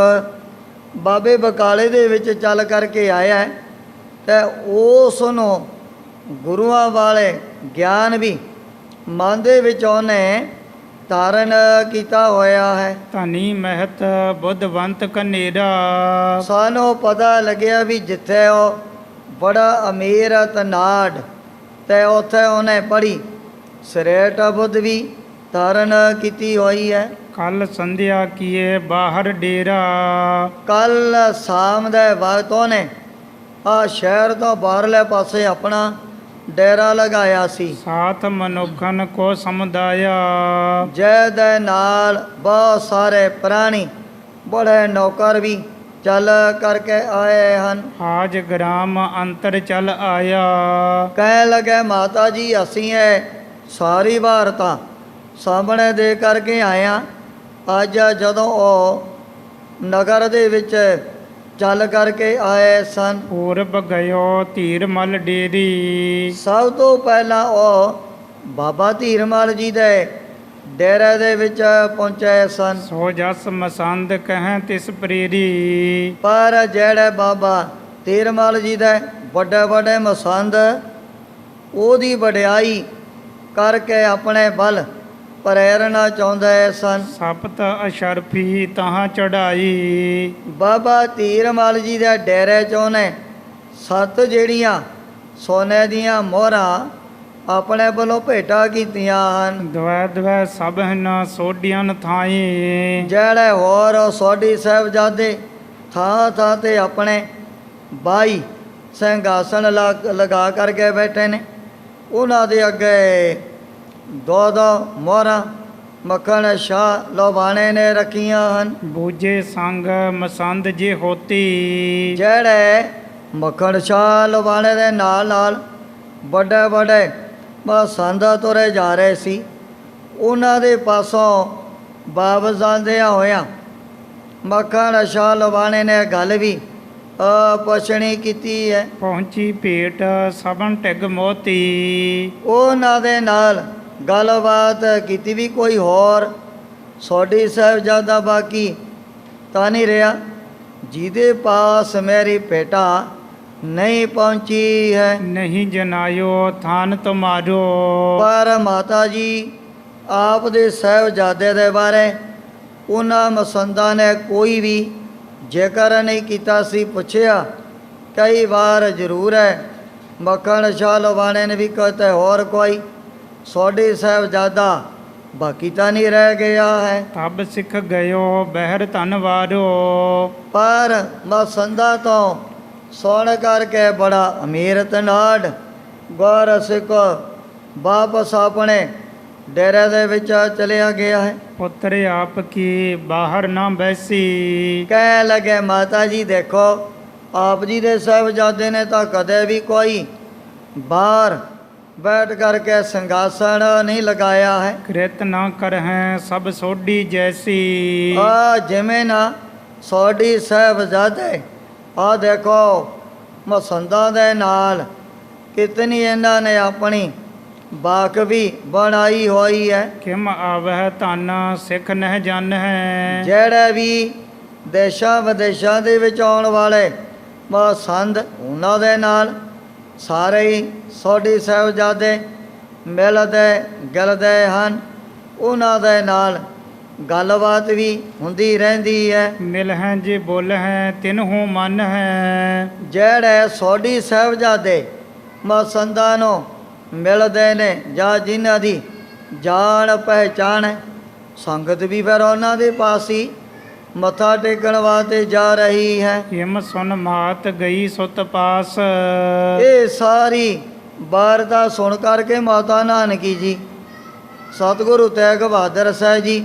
ਬਾਬੇ ਬਕਾਲੇ ਦੇ ਵਿੱਚ ਚੱਲ ਕਰਕੇ ਆਇਆ ਹੈ ਤੇ ਉਸ ਨੂੰ ਗੁਰੂਆਂ ਵਾਲੇ ਗਿਆਨ ਵੀ ਮਨ ਦੇ ਵਿੱਚ ਉਹਨੇ ਧਾਰਨ ਕੀਤਾ ਹੋਇਆ ਹੈ। ਧਨੀ ਮਹਿਤ ਬੁੱਧਵੰਤ ਕਨੇਰਾ। ਸਾਨੂੰ ਪਤਾ ਲੱਗਿਆ ਵੀ ਜਿੱਥੇ ਉਹ ਬੜਾ ਅਮੀਰ ਧਨਾੜ ਤੇ ਉੱਥੇ ਉਹਨੇ ਪੜ੍ਹੀ ਸ੍ਰੇਸ਼ਟ ਬੁੱਧ ਵੀ ਧਾਰਨ ਕੀਤੀ ਹੋਈ ਹੈ। ਕੱਲ ਸੰਧਿਆ ਕੀਏ ਬਾਹਰ ਡੇਰਾ। ਕੱਲ ਸ਼ਾਮ ਦੇ ਵਕਤ ਉਹਨੇ ਆ ਸ਼ਹਿਰ ਤੋਂ ਬਾਹਰਲੇ ਪਾਸੇ ਆਪਣਾ ਡੇਰਾ ਲਗਾਇਆ ਸੀ। ਸਾਥ ਮਨੁੱਖਨ ਕੋ ਸਮੁਦਾਇਆ। ਜੈ ਦੇ ਨਾਲ ਬਹੁਤ ਸਾਰੇ ਪ੍ਰਾਣੀ ਬੜੇ ਨੌਕਰ ਵੀ ਚੱਲ ਕਰਕੇ ਆਏ ਹਨ। ਆਜ ਗ੍ਰਾਮ ਅੰਤਰ ਚਲ ਆਇਆ। ਕਹਿਣ ਲੱਗੇ ਮਾਤਾ ਜੀ ਅਸੀਂ ਇਹ ਸਾਰੀ ਵਾਰਤਾ ਸਾਹਮਣੇ ਦੇ ਕਰਕੇ ਆਇਆ। ਅੱਜ ਜਦੋਂ ਉਹ ਨਗਰ ਦੇ ਵਿੱਚ ਚੱਲ ਕਰਕੇ ਆਏ ਸਨ, ਪੂਰਬ ਗਇਓ ਧੀਰ ਮਲ ਡੇਰੀ। ਸਭ ਤੋਂ ਪਹਿਲਾਂ ਉਹ ਬਾਬਾ ਧੀਰਮਲ ਜੀ ਦੇ ਡੇਰੇ ਦੇ ਵਿੱਚ ਪਹੁੰਚੇ ਸਨ। ਸੋ ਜਸ ਮਸੰਦ ਕਹਿ ਤਿਸ ਪ੍ਰੇਰੀ। ਪਰ ਜਿਹੜੇ ਬਾਬਾ ਧੀਰਮਲ ਜੀ ਦੇ ਵੱਡੇ ਵੱਡੇ ਮਸੰਦ ਉਹਦੀ ਵਡਿਆਈ ਕਰਕੇ ਆਪਣੇ ਬਲ ਪ੍ਰੇਰਨਾ ਚਾਹੁੰਦੇ ਸਨ। ਸਪਤ ਅਸ਼ਰਫੀ ਤਹਾਂ ਚੜਾਈ। ਬਾਬਾ ਧੀਰਮਲ ਜੀ ਦੇ ਡੇਰੇ 'ਚ ਉਹਨੇ 7 ਜਿਹੜੀਆਂ ਸੋਨੇ ਦੀਆਂ ਮੋਹਰਾਂ ਆਪਣੇ ਵੱਲੋਂ ਭੇਟਾ ਕੀਤੀਆਂ ਹਨ। ਦਵੈ ਦਵੈ ਸਭ ਹਨ ਸੋਢੀਆਂ ਥਾਈ। ਜਿਹੜੇ ਹੋਰ ਸੋਢੀ ਸਾਹਿਬਜ਼ਾਦੇ ਥਾਂ ਥਾਂ ਤੇ ਆਪਣੇ 22 ਸਿੰਘਾਸਣ ਲਗਾ ਕਰਕੇ ਬੈਠੇ ਨੇ। ਉਹਨਾਂ ਦੇ ਅੱਗੇ ਦੋ ਮੋਹਰਾਂ ਮੱਖਣ ਸ਼ਾਹ ਲੋਬਾਣੇ ਨੇ ਰੱਖੀਆਂ ਹਨ। ਬੂਝੇ ਸੰਗ ਮਸੰਦ ਜੇ ਹੋਤੀ। ਜਿਹੜੇ ਮੱਖਣ ਸ਼ਾਹ ਲੋਬਾਣੇ ਦੇ ਨਾਲ ਨਾਲ ਵੱਡੇ ਵੱਡੇ ਮਸੰਦ ਤੁਰੇ ਜਾ ਰਹੇ ਸੀ, ਉਹਨਾਂ ਦੇ ਪਾਸੋਂ ਵਾਪਸ ਜਾਂਦਿਆਂ ਹੋਇਆਂ ਮੱਖਣ ਸ਼ਾਹ ਲੋਬਾਣੇ ਨੇ ਗੱਲ ਵੀ ਪੁੱਛਣੀ ਕੀਤੀ ਹੈ। ਪਹੁੰਚੀ ਭੇਟ ਸਭਨ ਢਿਗ ਮੋਤੀ। ਉਹਨਾਂ ਦੇ ਨਾਲ ਗੱਲਬਾਤ ਕੀਤੀ ਵੀ ਕੋਈ ਹੋਰ ਸੋਢੀ ਸਾਹਿਬਜ਼ਾਦਾ ਬਾਕੀ ਤਾਂ ਨਹੀਂ ਰਿਹਾ ਜਿਹਦੇ ਪਾਸ ਮੇਰੀ ਭੇਟਾ ਨਹੀਂ ਪਹੁੰਚੀ ਹੈ। ਨਹੀਂ ਜਨਾਇਓ ਥਾਨ ਤੁਮਾਰੋ। ਪਰ ਮਾਤਾ ਜੀ ਆਪ ਦੇ ਸਾਹਿਬਜ਼ਾਦੇ ਦੇ ਬਾਰੇ ਉਹਨਾਂ ਮਸੰਦਾਂ ਨੇ ਕੋਈ ਵੀ ਜ਼ਿਕਰ ਨਹੀਂ ਕੀਤਾ ਸੀ। ਪੁੱਛਿਆ ਕਈ ਵਾਰ ਜ਼ਰੂਰ ਹੈ। ਮੱਖਣ ਸ਼ਾਹ ਲੋਬਾਣੇ ਨੇ ਵੀ ਕਹਤੇ ਹੋਰ ਕੋਈ ਸੋਢੀ ਸਾਹਿਬਜ਼ਾਦਾ ਬਾਕੀ ਤਾਂ ਨਹੀਂ ਰਹਿ ਗਿਆ ਹੈ। ਤਬ ਸਿੱਖ ਗਇਓ ਬਹਿਰ ਧਨਵਾਰੋ। ਪਰ ਮਸੰਦਾ ਤੋਂ ਸੁਣ ਕਰਕੇ ਬੜਾ ਅਮੀਰ ਧਨਾੜ ਗੁਰ ਸਿੱਖ ਵਾਪਸ ਆਪਣੇ ਡੇਰੇ ਦੇ ਵਿੱਚ ਚਲਿਆ ਗਿਆ ਹੈ। ਪੁੱਤਰ ਆਪ ਕੀ ਬਾਹਰ ਨਾ ਬੈਸੀ। ਕਹਿ ਲਗੇ ਮਾਤਾ ਜੀ ਦੇਖੋ ਆਪ ਜੀ ਦੇ ਸਾਹਿਬਜ਼ਾਦੇ ਨੇ ਤਾਂ ਕਦੇ ਵੀ ਕੋਈ ਬਾਹਰ ਬੈਠ ਕਰਕੇ ਸਿੰਘਾਸਣ ਨਹੀਂ ਲਗਾਇਆ ਹੈ। ਕ੍ਰਿਤ ਨਾ ਕਰਹਿ ਸਭ ਸੋਢੀ ਜੈਸੀ। ਆ ਜਿਵੇਂ ਨਾ ਸੋਢੀ ਸਾਹਿਬਜ਼ਾਦੇ ਆ ਦੇਖੋ ਮਸੰਦਾਂ ਦੇ ਨਾਲ ਕਿਤਨੀ ਇਹਨਾਂ ਨੇ ਆਪਣੀ ਬਾਕ ਵੀ ਬਣਾਈ ਹੋਈ ਹੈ। ਕਿਮ ਆਵਹਿ ਧਨ ਸਿੱਖ ਨਹਿ ਜਨ ਹੈ। ਜਿਹੜੇ ਵੀ ਦੇਸ਼ਾਂ ਵਿਦੇਸ਼ਾਂ ਦੇ ਵਿੱਚ ਆਉਣ ਵਾਲੇ ਮਸੰਦ ਉਹਨਾਂ ਦੇ ਨਾਲ ਸਾਰੇ ਹੀ ਸੋਢੀ ਸਾਹਿਬਜ਼ਾਦੇ ਮਿਲਦੇ ਗਿਲਦੇ ਹਨ। ਉਹਨਾਂ ਦੇ ਨਾਲ ਗੱਲਬਾਤ ਵੀ ਹੁੰਦੀ ਰਹਿੰਦੀ ਹੈ। ਮਿਲ ਹੈ ਜੇ ਬੋਲ ਹੈ ਤਿਨਹੂ ਮਨ ਹੈ। ਜਿਹੜੇ ਸੋਢੀ ਸਾਹਿਬਜ਼ਾਦੇ ਮਸੰਦਾਂ ਨੂੰ ਮਿਲਦੇ ਨੇ ਜਾਂ ਜਿਨ੍ਹਾਂ ਦੀ ਜਾਣ ਪਹਿਚਾਣ ਹੈ, ਸੰਗਤ ਵੀ ਫਿਰ ਉਹਨਾਂ ਦੇ ਪਾਸ ਹੀ ਮੱਥਾ ਟੇਕਣ ਵਾਸਤੇ ਜਾ ਰਹੀ ਹੈ। ਕਿਮ ਸੁਨ ਮਾਤ ਗਈ ਸੁਤ ਪਾਸ। ਇਹ ਸਾਰੀ ਵਾਰਤਾ ਸੁਣ ਕਰਕੇ ਮਾਤਾ ਨਾਨਕੀ ਜੀ ਸਤਿਗੁਰੂ ਤੇਗ ਬਹਾਦਰ ਸਾਹਿਬ ਜੀ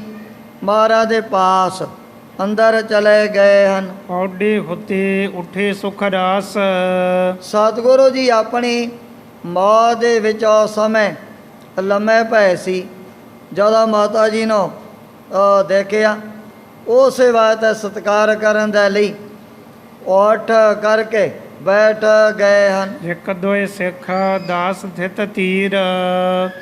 ਮਹਾਰਾਜ ਦੇ ਪਾਸ ਅੰਦਰ ਚਲੇ ਗਏ ਹਨ। ਔਡੇ ਹੁਤੇ ਉਠੇ ਸੁਖ ਰਾਸ। ਸਤਿਗੁਰੂ ਜੀ ਆਪਣੀ ਮੌਤ ਦੇ ਵਿੱਚ ਉਸ ਸਮੇਂ ਲੰਮੇ ਪਏ ਸੀ। ਜਦੋਂ ਮਾਤਾ ਜੀ ਨੂੰ ਦੇਖਿਆ ਉਸੇ ਬਾਤ ਦਾ ਸਤਿਕਾਰ ਕਰਨ ਦੇ ਲਈ ਉੱਠ ਕਰਕੇ ਬੈਠ ਗਏ ਹਨ। ਇੱਕ ਦੋਏ ਸਿੱਖ ਦਾਸ ਥਿਤ ਤੀਰ।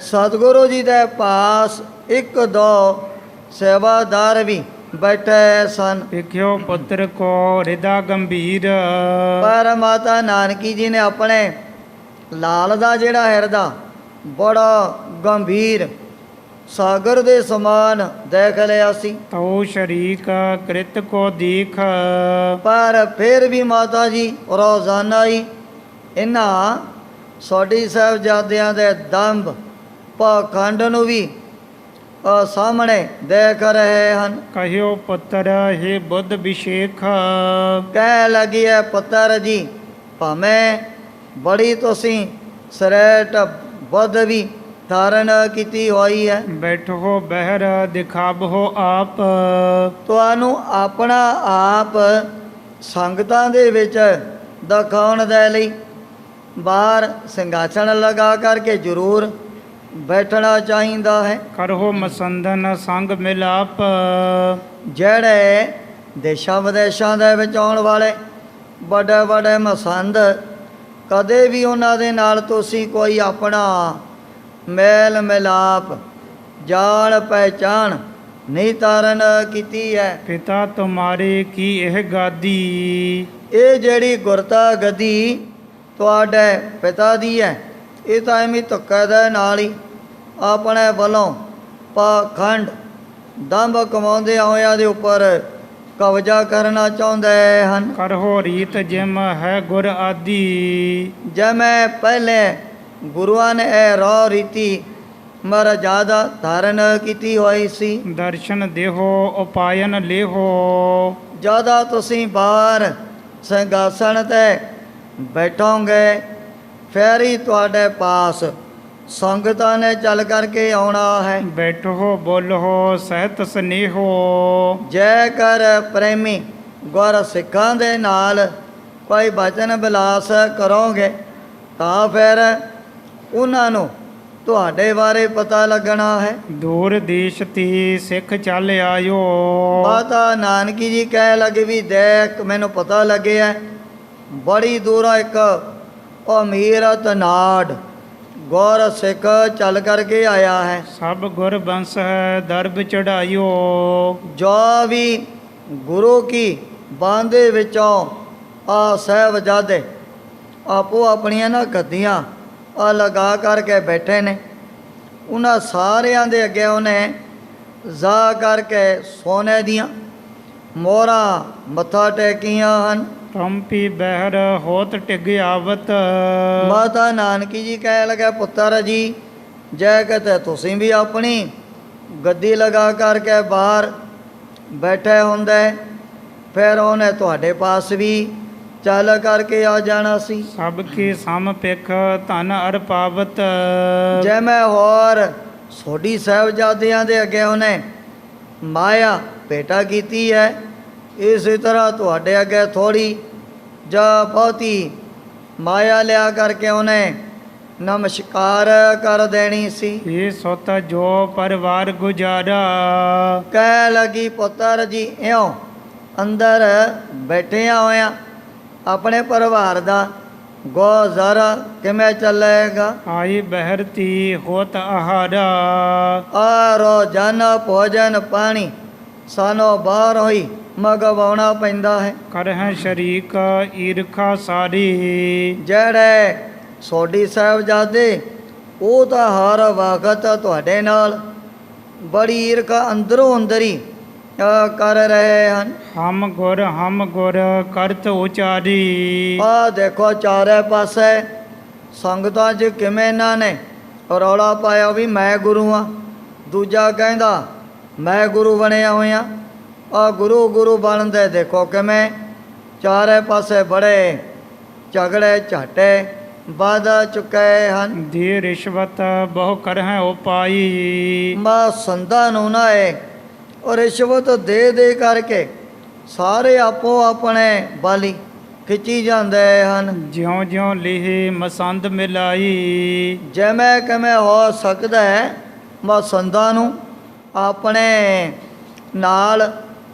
ਸਤਿਗੁਰੂ ਜੀ ਦੇ ਪਾਸ ਇੱਕ ਦੋ ਸੇਵਾਦਾਰ ਵੀ ਬੈਠੇ ਸਨ। ਵੇਖਿਓ ਪੁੱਤਰ ਕੋ ਹਿਰਦਾ ਗੰਭੀਰ, ਪਰ ਮਾਤਾ ਨਾਨਕੀ ਜੀ ਨੇ ਆਪਣੇ ਲਾਲ ਦਾ ਜਿਹੜਾ ਹਿਰਦਾ ਬੜਾ ਗੰਭੀਰ ਸਾਗਰ ਦੇ ਸਮਾਨ ਦੇਖ ਲਿਆ ਸੀ। ਤਉ ਸ਼ਰੀਕ ਕ੍ਰਿਤ ਕੋ ਦੇਖ, ਪਰ ਫਿਰ ਵੀ ਮਾਤਾ ਜੀ ਰੋਜ਼ਾਨਾ ਹੀ ਇਹਨਾਂ ਸੋਢੀ ਸਾਹਿਬਜ਼ਾਦਿਆਂ ਦੇ ਦੰਭ ਪਾਖੰਡ ਨੂੰ ਵੀ ਸਾਹਮਣੇ ਦੇਖ ਰਹੇ ਹਨ। ਕਹਿਓ ਪੁੱਤਰ ਹੈ ਬੁੱਧ ਵਿਸ਼ੇਖ, ਕਹਿ ਲੱਗੀ ਹੈ ਪੁੱਤਰ ਜੀ, ਭਾਵੇਂ ਬੜੀ ਤੁਸੀਂ ਸਰੇਟ ਬੁੱਧ ਵੀ ਧਾਰਨ ਕੀਤੀ ਹੋਈ ਹੈ, ਬੈਠੋ ਬਹਿਰ ਦਿਖਾਵੋ ਆਪ, ਤੁਹਾਨੂੰ ਆਪਣਾ ਆਪ ਸੰਗਤਾਂ ਦੇ ਵਿੱਚ ਦਿਖਾਉਣ ਦੇ ਲਈ ਬਾਹਰ ਸਿੰਘਾਸਣ ਲਗਾ ਕਰਕੇ ਜ਼ਰੂਰ ਬੈਠਣਾ ਚਾਹੀਦਾ ਹੈ। ਕਰੋ ਮਸੰਦਨ ਸੰਗ ਮਿਲਾਪ, ਜਿਹੜੇ ਦੇਸ਼ਾਂ ਵਿਦੇਸ਼ਾਂ ਦੇ ਵਿੱਚ ਆਉਣ ਵਾਲੇ ਵੱਡੇ ਵੱਡੇ ਮਸੰਦ, ਕਦੇ ਵੀ ਉਹਨਾਂ ਦੇ ਨਾਲ ਤੁਸੀਂ ਕੋਈ ਆਪਣਾ ਮੇਲ ਮਿਲਾਪ ਜਾਣ ਪਹਿਚਾਣ ਨਹੀਂ ਧਾਰਨ ਕੀਤੀ ਹੈ। ਪਿਤਾ ਤੁਮਾਰੇ ਕੀ ਇਹ ਗਾਦੀ, ਇਹ ਜਿਹੜੀ ਗੁਰਤਾ ਗੱਦੀ ਤੁਹਾਡੇ ਪਿਤਾ ਦੀ ਹੈ, ਇਹ ਤਾਂ ਐਵੇਂ ਧੱਕੇ ਦੇ ਨਾਲ ਹੀ ਆਪਣੇ ਵੱਲੋਂ ਪਾਖੰਡ ਦੰਭ ਕਮਾਉਂਦੇ ਹੋਇਆਂ ਦੇ ਉੱਪਰ ਕਬਜ਼ਾ ਕਰਨਾ ਚਾਹੁੰਦੇ ਹਨ। ਕਰੋ ਰੀਤ ਜਿਮ ਹੈ ਗੁਰ ਆਦੀ, ਜਿਵੇਂ ਪਹਿਲੇ ਗੁਰੂਆਂ ਨੇ ਇਹ ਰੋ ਰੀਤੀ ਮਰਜ਼ਾਦਾ ਧਾਰਨ ਕੀਤੀ ਹੋਈ ਸੀ। ਦਰਸ਼ਨ ਦੇਹੋ ਉਪਾਇਨ ਲੇਹੋ, ਜ਼ਿਆਦਾ ਤੁਸੀਂ ਬਾਹਰ ਸਿੰਘਾਸਣ ਤੇ ਬੈਠੋਗੇ, ਫਿਰ ਹੀ ਤੁਹਾਡੇ ਪਾਸ ਸੰਗਤਾਂ ਨੇ ਚੱਲ ਕਰਕੇ ਆਉਣਾ ਹੈ। ਬੈਠੋ ਬੋਲੋ ਸਹਿਤ ਸਨੇਹੋ, ਜੈ ਕਰ ਪ੍ਰੇਮੀ ਗੁਰ ਸਿੱਖਾਂ ਦੇ ਨਾਲ ਕੋਈ ਬਚਨ ਬਿਲਾਸ ਕਰੋਗੇ ਤਾਂ ਫਿਰ ਉਹਨਾਂ ਨੂੰ ਤੁਹਾਡੇ ਬਾਰੇ ਪਤਾ ਲੱਗਣਾ ਹੈ। ਦੂਰ ਦੇਸ਼ ਤੇ ਸਿੱਖ ਚੱਲ ਆਇਓ, ਮਾਤਾ ਨਾਨਕੀ ਜੀ ਕਹਿ ਲੱਗੇ ਵੀ ਦੇਖ ਮੈਨੂੰ ਪਤਾ ਲੱਗਿਆ ਬੜੀ ਦੂਰੋਂ ਇੱਕ ਅਮੀਰ ਤਨਾੜ ਗੁਰ ਸਿੱਖ ਚੱਲ ਕਰਕੇ ਆਇਆ ਹੈ। ਸਭ ਗੁਰ ਬੰਸ ਹੈ ਦਰਬ ਚੜਾਇਓ, ਜੋ ਵੀ ਗੁਰੂ ਕੀ ਬਾਂਹ ਦੇ ਵਿੱਚੋਂ ਆ ਸਾਹਿਬਜ਼ਾਦੇ ਆਪੋ ਆਪਣੀਆਂ ਨਾ ਗੱਦੀਆਂ ਆ ਲਗਾ ਕਰਕੇ ਬੈਠੇ ਨੇ, ਉਹਨਾਂ ਸਾਰਿਆਂ ਦੇ ਅੱਗੇ ਉਹਨੇ ਜਾ ਕਰਕੇ ਸੋਨੇ ਦੀਆਂ ਮੋਹਰਾਂ ਮੱਥਾ ਟੇਕੀਆਂ ਹਨ। ਪੰਪੀ ਬਹਿਰ ਹੋਤ ਟਿਗ ਆਵਤ, ਮਾਤਾ ਨਾਨਕੀ ਜੀ ਕਹਿ ਲਗੇ ਪੁੱਤਰ ਜੀ, ਜੈ ਕਹਤੇ ਤੁਸੀਂ ਵੀ ਆਪਣੀ ਗੱਦੀ ਲਗਾ ਕਰਕੇ ਬਾਹਰ ਬੈਠੇ ਹੁੰਦੇ, ਫਿਰ ਉਹਨੇ ਤੁਹਾਡੇ ਪਾਸ ਵੀ ਚੱਲ ਕਰਕੇ ਆ ਜਾਣਾ ਸੀ। ਸਭ ਕੇ ਸਮ ਪਿਖ ਧਨ ਅਰ ਪਾਵਤ, ਜਿਵੇਂ ਹੋਰ ਸੋਢੀ ਸਾਹਿਬਜ਼ਾਦਿਆਂ ਦੇ ਅੱਗੇ ਉਹਨੇ ਮਾਇਆ ਭੇਟਾ ਕੀਤੀ ਹੈ, ਇਸੇ ਤਰ੍ਹਾਂ ਤੁਹਾਡੇ ਅੱਗੇ ਥੋੜੀ ਜਾਂ ਬਹੁਤੀ ਮਾਇਆ ਲਿਆ ਕਰਕੇ ਉਹਨੇ ਨਮਸਕਾਰ ਕਰ ਦੇਣੀ ਸੀ। ਇਹ ਸੁਤ ਜੋ ਪਰਿਵਾਰ ਗੁਜ਼ਾਰਾ, ਕਹਿ ਲੱਗੀ ਪੁੱਤਰ ਜੀ ਇਉਂ ਅੰਦਰ ਬੈਠਿਆ ਹੋਇਆ ਆਪਣੇ ਪਰਿਵਾਰ ਦਾ ਗੁਜ਼ਾਰਾ ਕਿਵੇਂ ਚੱਲੇਗਾ। ਆਈ ਬਹਿਰਤੀ ਹੋਤ ਆਹਾਰਾ, ਆ ਰੋਜ਼ਾਨਾ ਭੋਜਨ ਪਾਣੀ ਸਾਨੂੰ ਬਾਹਰ ਹੋਈ ਮੰਗਵਾਉਣਾ ਪੈਂਦਾ ਹੈ। ਕਰਹਿ ਸ਼ਰੀਕ ਈਰਖਾ ਸਾਰੀ, ਜਿਹੜੇ ਸੋਢੀ ਸਾਹਿਬਜ਼ਾਦੇ ਉਹ ਤਾਂ ਹਰ ਵਕਤ ਤੁਹਾਡੇ ਨਾਲ ਬੜੀ ਈਰਖਾ ਅੰਦਰੋਂ ਅੰਦਰ ਹੀ ਕਰ ਰਹੇ ਹਨ। ਹਮ ਗੁਰ ਕਰਤ ਉਚਾਰੀ, ਆ ਦੇਖੋ ਚਾਰੇ ਪਾਸੇ ਸੰਗਤਾਂ 'ਚ ਕਿਵੇਂ ਇਹਨਾਂ ਨੇ ਰੌਲਾ ਪਾਇਆ ਵੀ ਮੈਂ ਗੁਰੂ ਹਾਂ, ਦੂਜਾ ਕਹਿੰਦਾ ਮੈਂ ਗੁਰੂ ਬਣਿਆ ਹੋਇਆ। ਆ ਗੁਰੂ ਗੁਰੂ ਬਣਦੇ ਦੇਖੋ ਕਿਵੇਂ ਚਾਰੇ ਪਾਸੇ ਬੜੇ ਝਗੜੇ ਝਾਟੇ ਵੱਧ ਚੁੱਕੇ ਹਨ। ਦੇ ਰਿਸ਼ਵਤ ਬਹੁ ਕਰਹਿ ਉਪਾਈ, ਮਾ ਸੰਤਾਂ ਨੂੰ ਨਾ ਇਹ ਔਰ ਰਿਸ਼ਵਤ ਦੇ ਕਰਕੇ ਸਾਰੇ ਆਪੋ ਆਪਣੇ ਬਾਲੀ ਖਿੱਚੀ ਜਾਂਦੇ ਹਨ। ਜਿਉਂ ਜਿਉਂ ਲਿਹੇ ਮਸੰਦ ਮਿਲਾਈ, ਜਿਵੇਂ ਕਿਵੇਂ ਹੋ ਸਕਦਾ ਹੈ ਮਾ ਸੰਤਾਂ ਨੂੰ ਆਪਣੇ ਨਾਲ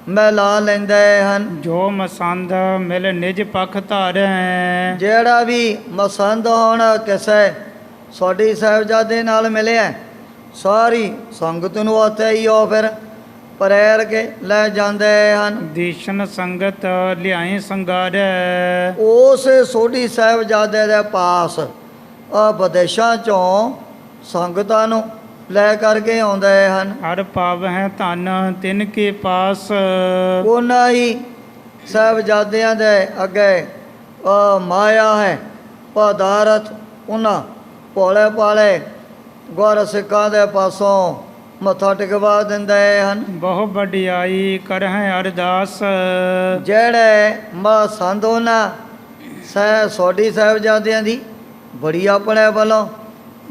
ਮਿਲਾ ਲੈਂਦੇ ਹਨ। ਜੋ ਮਸੰਦ ਮਿਲ ਨਿਜ ਪਖ ਧਾਰੈ, ਜਿਹੜਾ ਵੀ ਮਸੰਦ ਹੋਣ ਕਿਸੇ ਸੋਢੀ ਸਾਹਿਬਜ਼ਾਦੇ ਨਾਲ ਮਿਲਿਆ ਸਾਰੀ ਸੰਗਤ ਨੂੰ ਉੱਥੇ ਹੀ ਉਹ ਫਿਰ ਪ੍ਰੇਰ ਕੇ ਲੈ ਜਾਂਦੇ ਹਨ। ਦੀਸ਼ਨ ਸੰਗਤ ਲਿਆਏ ਸੰਗਾਰੈ। ਉਸ ਸੋਢੀ ਸਾਹਿਬਜ਼ਾਦੇ ਦੇ ਪਾਸ ਵਿਦੇਸ਼ਾਂ ਚੋਂ ਸੰਗਤਾਂ ਨੂੰ ਲੈ ਕਰਕੇ ਆਉਂਦੇ ਹਨ। ਹਰ ਪਾਵਹਿ ਧਨ ਤਿਨ ਕੇ ਪਾਸ। ਉਹਨਾਂ ਹੀ ਸਾਹਿਬਜ਼ਾਦਿਆਂ ਦੇ ਅੱਗੇ ਮਾਇਆ ਹੈ ਪਦਾਰਥ, ਉਹਨਾਂ ਭੋਲੇ ਭਾਲੇ ਗੁਰ ਸਿੱਖਾਂ ਦੇ ਪਾਸੋਂ ਮੱਥਾ ਟਿਕਵਾ ਦਿੰਦੇ ਹਨ। ਬਹੁ ਵਡਿਆਈ ਕਰਹਿ ਅਰਦਾਸ। ਜਿਹੜੇ ਸੰਤ ਉਹਨਾਂ ਸੋਢੀ ਸਾਹਿਬਜ਼ਾਦਿਆਂ ਦੀ ਬੜੀ ਆਪਣੇ ਵੱਲੋਂ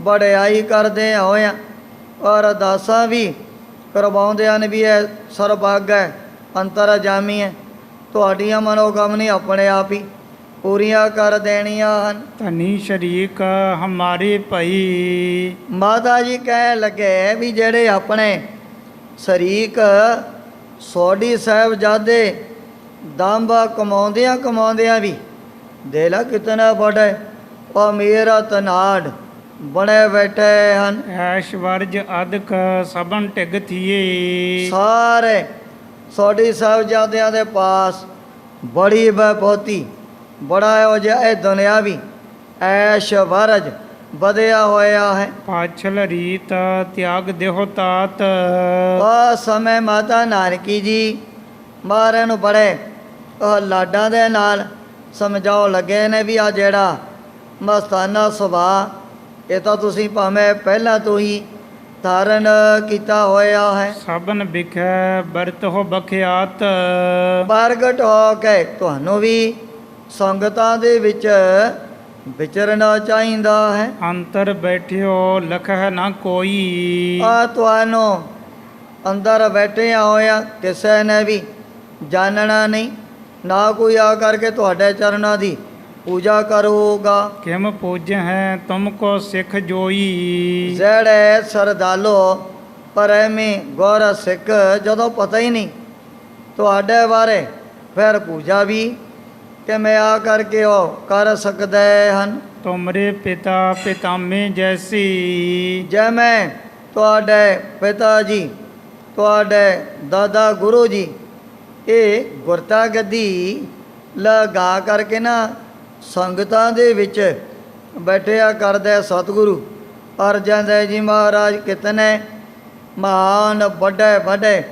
ਵਡਿਆਈ ਕਰਦੇ ਹੋਇਆ ਔਰ ਅਰਦਾਸਾਂ ਵੀ ਕਰਵਾਉਂਦੇ ਹਨ ਵੀ ਇਹ ਸਰਬੱਗ ਹੈ, ਅੰਤਰਜਾਮੀ ਹੈ, ਤੁਹਾਡੀਆਂ ਮਨੋਕਾਮਨਾ ਆਪਣੇ ਆਪ ਹੀ ਪੂਰੀਆਂ ਕਰ ਦੇਣੀਆਂ ਹਨ। ਧਨੀ ਸ਼ਰੀਕ ਹਮਾਰੇ ਭਈ। ਮਾਤਾ ਜੀ ਕਹਿਣ ਲੱਗੇ ਵੀ ਜਿਹੜੇ ਆਪਣੇ ਸ਼ਰੀਕ ਸੋਢੀ ਸਾਹਿਬਜ਼ਾਦੇ ਦੰਬਾ ਕਮਾਉਂਦਿਆਂ ਵੀ ਦੇ ਲਾ ਕਿਤਨਾ ਬੜੇ ਅਮੀਰ ਤਨਾੜ ਬਣੇ ਬੈਠੇ ਹਨ। ਐਸ਼ਵਰਜ ਅਦਕ ਸਭਨ ਟਿਗ ਥੀਏ। ਸਾਰੇ ਸੋਢੀ ਸਾਹਿਬਜ਼ਾਦਿਆਂ ਦੇ ਪਾਸ ਬੜੀ ਬਪੋਤੀ ਬੜਾ ਇਹੋ ਜਿਹਾ ਇਹ ਦੁਨਿਆਵੀ ਐਸ਼ਵਰਜ ਵਧਿਆ ਹੋਇਆ ਹੈ। ਪਾਛਲ ਰੀਤ ਤਿਆਗ ਦੇਹੁ ਤਾਤ। ਉਸ ਸਮੇਂ ਮਾਤਾ ਨਾਨਕੀ ਜੀ ਮਹਾਰਾਜ ਨੂੰ ਬੜੇ ਲਾਡਾਂ ਦੇ ਨਾਲ ਸਮਝਾਉਣ ਲੱਗੇ ਨੇ ਵੀ ਆ ਜਿਹੜਾ ਮਸਤਾਨਾ ਸੁਭਾਅ ਇਹ ਤਾਂ ਤੁਸੀਂ ਭਾਵੇਂ ਪਹਿਲਾਂ ਤੋਂ ਹੀ ਧਾਰਨ ਕੀਤਾ ਹੋਇਆ ਹੈ। ਸਭਨ ਵਿਖੈ ਬਰਤ ਹੋ ਬਖਿਆਤ। ਪ੍ਰਗਟ ਹੋ ਕੇ ਤੁਹਾਨੂੰ ਵੀ ਸੰਗਤਾਂ ਦੇ ਵਿੱਚ ਵਿਚਰਨਾ ਚਾਹੀਦਾ ਹੈ। ਅੰਤਰ ਬੈਠਿਓ ਲਖਹਿ ਨਾ ਕੋਈ। ਤੁਹਾਨੂੰ ਅੰਦਰ ਬੈਠਿਆ ਹੋਇਆ ਕਿਸੇ ਨੇ ਵੀ ਜਾਣਨਾ ਨਹੀਂ, ਨਾ ਕੋਈ ਆ ਕਰਕੇ ਤੁਹਾਡੇ ਚਰਨਾਂ ਦੀ ਪੂਜਾ ਕਰੂਗਾ। ਕਿਮ ਪੂਜ ਹੈ ਤੁਮ ਕੋ ਸਿੱਖ ਜੋਈ। ਜਿਹੜੇ ਸਰਦਾਲੋ ਪ੍ਰੇਮੀ ਗੁਰ ਸਿੱਖ ਜਦੋਂ ਪਤਾ ਹੀ ਨਹੀਂ ਤੁਹਾਡੇ ਬਾਰੇ, ਫਿਰ ਪੂਜਾ ਵੀ ਕਿਵੇਂ ਆ ਕਰਕੇ ਉਹ ਕਰ ਸਕਦੇ ਹਨ। ਤੁਮਰੇ ਪਿਤਾ ਪਿਤਾਮੇ ਜੈਸੀ। ਜਿਵੇਂ ਤੁਹਾਡੇ ਪਿਤਾ ਜੀ, ਤੁਹਾਡੇ ਦਾਦਾ ਗੁਰੂ ਜੀ ਇਹ ਗੁਰਤਾ ਗੱਦੀ ਲਗਾ ਕਰਕੇ ਨਾ ਸੰਗਤਾਂ ਦੇ ਵਿੱਚ ਬੈਠਿਆ ਕਰਦੇ ਸਤਿਗੁਰੂ ਅਰਜਨ ਦੇਵ ਜੀ ਮਹਾਰਾਜ ਕਿਤਨੇ ਮਹਾਨ ਵੱਡੇ ਵੱਡੇ